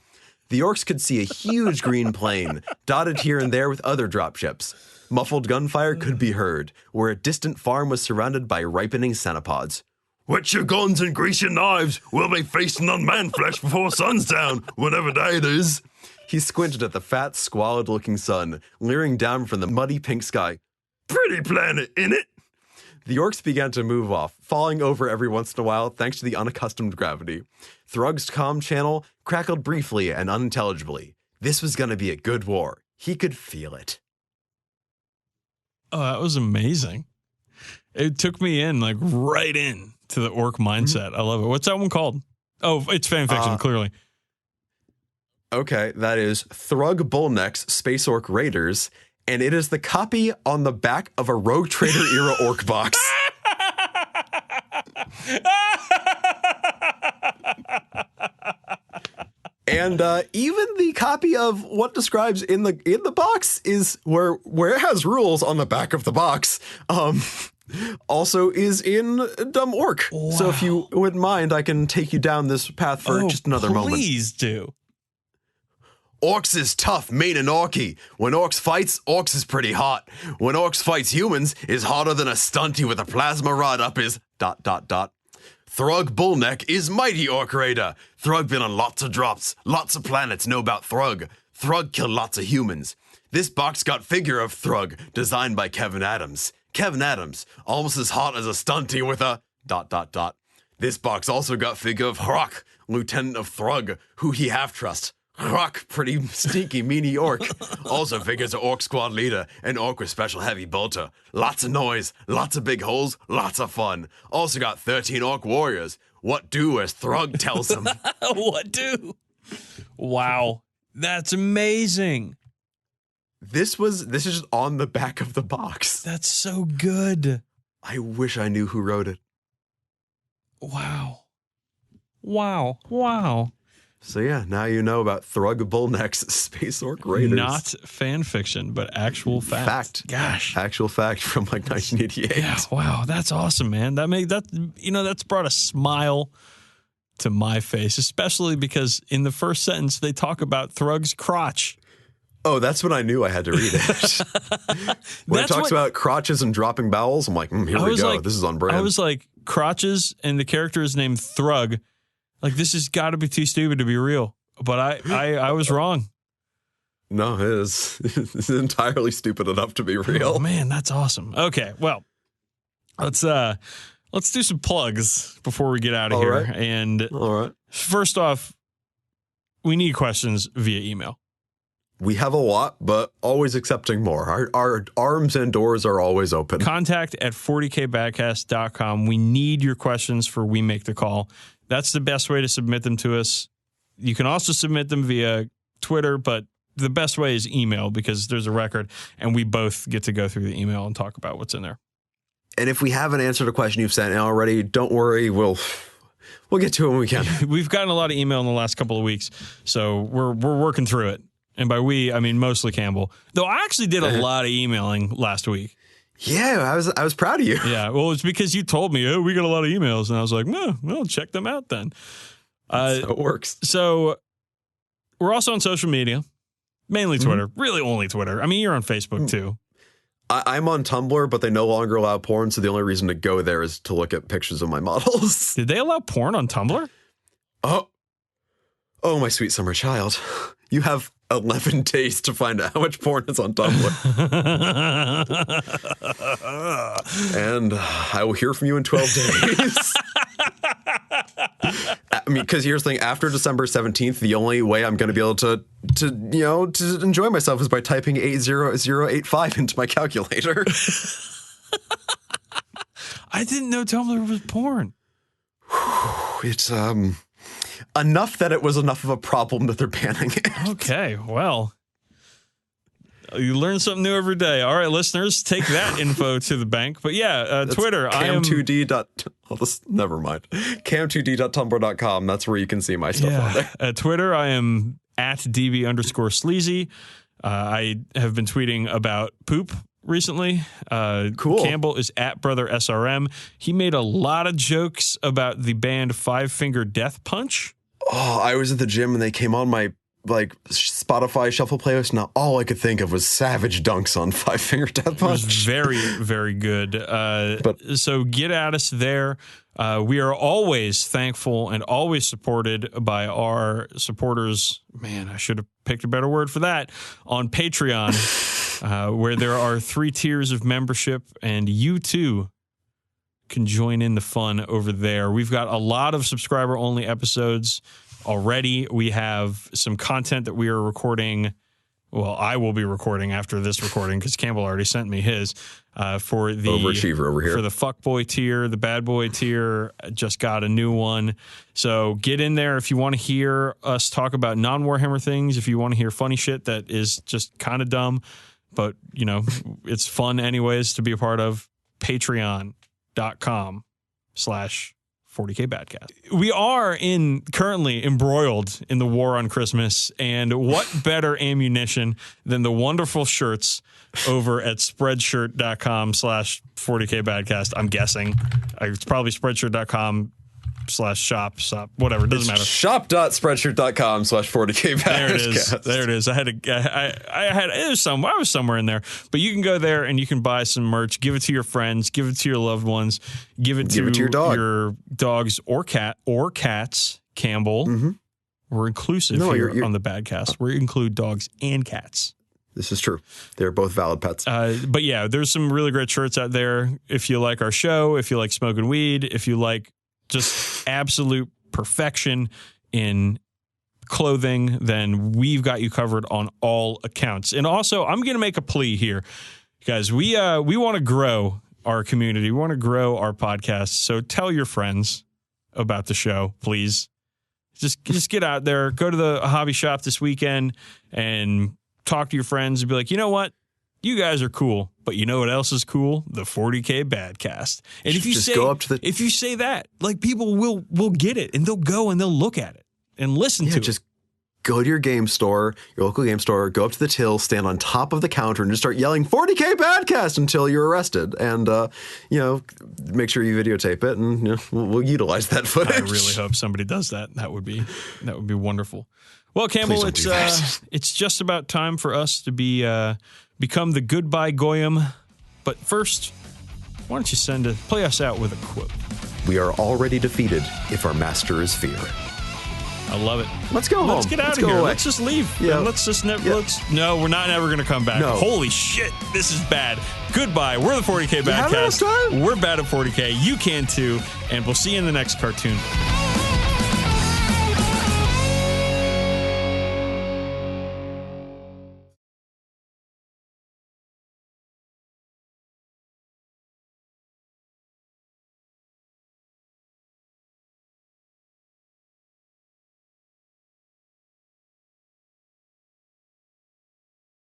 The orcs could see a huge green plain, dotted here and there with other dropships. Muffled gunfire could be heard, where a distant farm was surrounded by ripening cenopods. "Wet your guns and grease your knives. We'll be feasting on man flesh before sun's down, whatever day it is." He squinted at the fat, squalid-looking sun, leering down from the muddy pink sky. "Pretty planet, innit?" The orcs began to move off, falling over every once in a while thanks to the unaccustomed gravity. Thrug's comm channel crackled briefly and unintelligibly. This was going to be a good war. He could feel it. Oh, that was amazing. It took me in, like, right in to the orc mindset. I love it. What's that one called? Oh, it's fan fiction, clearly. Okay, that is Thrug Bullneck's Space Orc Raiders, and it is the copy on the back of a Rogue Trader era orc box. And even the copy of what describes in the box is where it has rules on the back of the box. Also is in Dumb Orc. Wow. So if you wouldn't mind, I can take you down this path for just another moment. Please do. Orcs is tough, mean, and orky. When Orcs fights, Orcs is pretty hot. When Orcs fights humans, is hotter than a stunty with a plasma rod up his ... Thrug Bullneck is mighty Orc raider. Thrug been on lots of drops. Lots of planets know about Thrug. Thrug killed lots of humans. This box got figure of Thrug, designed by Kevin Adams. Kevin Adams, almost as hot as a stunty with a ... This box also got figure of Hrock, Lieutenant of Thrug, who he half-trust. Hrock, pretty sneaky, meanie orc. Also figures an orc squad leader, an orc with special heavy bolter. Lots of noise, lots of big holes, lots of fun. Also got 13 orc warriors. What do as Thrug tells them. What do? Wow. That's amazing. This is just on the back of the box. That's so good. I wish I knew who wrote it. Wow. Wow. So yeah, now you know about Thrug Bullneck's Space Orc Raiders. Not fan fiction, but actual fact. Gosh. Actual fact from like 1988. Yeah, wow, that's awesome, man. That's brought a smile to my face, especially because in the first sentence they talk about Thrug's crotch. Oh, that's when I knew I had to read it. When it talks about crotches and dropping bowels, I'm like, here we go. This is on brand. I was like, crotches, and the character is named Thrug. Like, this has got to be too stupid to be real. But I was wrong. No, it is. It's entirely stupid enough to be real. Oh, man, that's awesome. Okay, well, let's do some plugs before we get out of here. Right. And all right. First off, we need questions via email. We have a lot, but always accepting more. Our arms and doors are always open. Contact at 40kbadcast.com. We need your questions for We Make the Call. That's the best way to submit them to us. You can also submit them via Twitter, but the best way is email because there's a record, and we both get to go through the email and talk about what's in there. And if we haven't answered a question you've sent in already, don't worry. We'll get to it when we can. We've gotten a lot of email in the last couple of weeks, so we're working through it. And by we, I mean mostly Campbell. Though I actually did a lot of emailing last week. Yeah, I was proud of you. Yeah, well, it's because you told me, we got a lot of emails. And I was like, well, check them out then. That's how it works. So we're also on social media, mainly Twitter, really only Twitter. I mean, you're on Facebook too. I'm on Tumblr, but they no longer allow porn, so the only reason to go there is to look at pictures of my models. Did they allow porn on Tumblr? Oh, my sweet summer child. You have 11 days to find out how much porn is on Tumblr. And I will hear from you in 12 days. I mean, because here's the thing. After December 17th, the only way I'm going to be able to enjoy myself is by typing 80085 into my calculator. I didn't know Tumblr was porn. It's, enough that it was enough of a problem that they're banning it. Okay, well, you learn something new every day. All right, listeners, take that info to the bank. But yeah, Twitter. Never mind. Cam2d.tumblr.com. That's where you can see my stuff on there. At Twitter, I am at DB_sleazy. I have been tweeting about poop recently. Cool. Campbell is at Brother SRM. He made a lot of jokes about the band Five Finger Death Punch. Oh, I was at the gym and they came on my Spotify shuffle playlist. Now all I could think of was savage dunks on Five Finger Death Punch. It was very, very good. So get at us there. We are always thankful and always supported by our supporters. Man, I should have picked a better word for that. On Patreon, where there are 3 tiers of membership, and you too can join in the fun over there. We've got a lot of subscriber-only episodes already. We have some content that we are recording. Well, I will be recording after this recording because Campbell already sent me his for the overachiever over here. For the fuckboy tier, the bad boy tier. Just got a new one. So get in there if you want to hear us talk about non-Warhammer things. If you want to hear funny shit that is just kind of dumb, but it's fun anyways to be a part of. Patreon.com/40k 40k Badcast. We are currently embroiled in the war on Christmas, and what better ammunition than the wonderful shirts over at spreadshirt.com/40k Badcast. I'm guessing it's probably spreadshirt.com/shop, whatever. It doesn't matter. Shop.spreadshirt.com/40k Badcast. There it is. I was somewhere in there, but you can go there and you can buy some merch, give it to your friends, give it to your loved ones, give it to your dog. your dogs or cats. Campbell, we're inclusive here on the Badcast. We include dogs and cats. This is true. They're both valid pets. But yeah, there's some really great shirts out there. If you like our show, if you like smoking weed, if you like just absolute perfection in clothing, then we've got you covered on all accounts. And also, I'm going to make a plea here, guys. We want to grow our community. We want to grow our podcast. So tell your friends about the show, please. Just get out there, go to the hobby shop this weekend, and talk to your friends and be like, you know what? You guys are cool, but you know what else is cool? The 40k Badcast. And if you say that, like, people will get it, and they'll go and they'll look at it and listen to it. Just go to your game store, your local game store, go up to the till, stand on top of the counter, and just start yelling 40k Badcast until you're arrested. And make sure you videotape it, and we'll utilize that footage. I really hope somebody does that. That would be wonderful. Well, Campbell, it's just about time for us to become the goodbye goyim. But first, why don't you play us out with a quote? We are already defeated if our master is fear. I love it. Let's go home. Let's get out of here. Away. Let's just leave. Yeah. No, we're not ever going to come back. No. Holy shit. This is bad. Goodbye. We're the 40k Badcast. We're bad at 40k. You can too. And we'll see you in the next cartoon.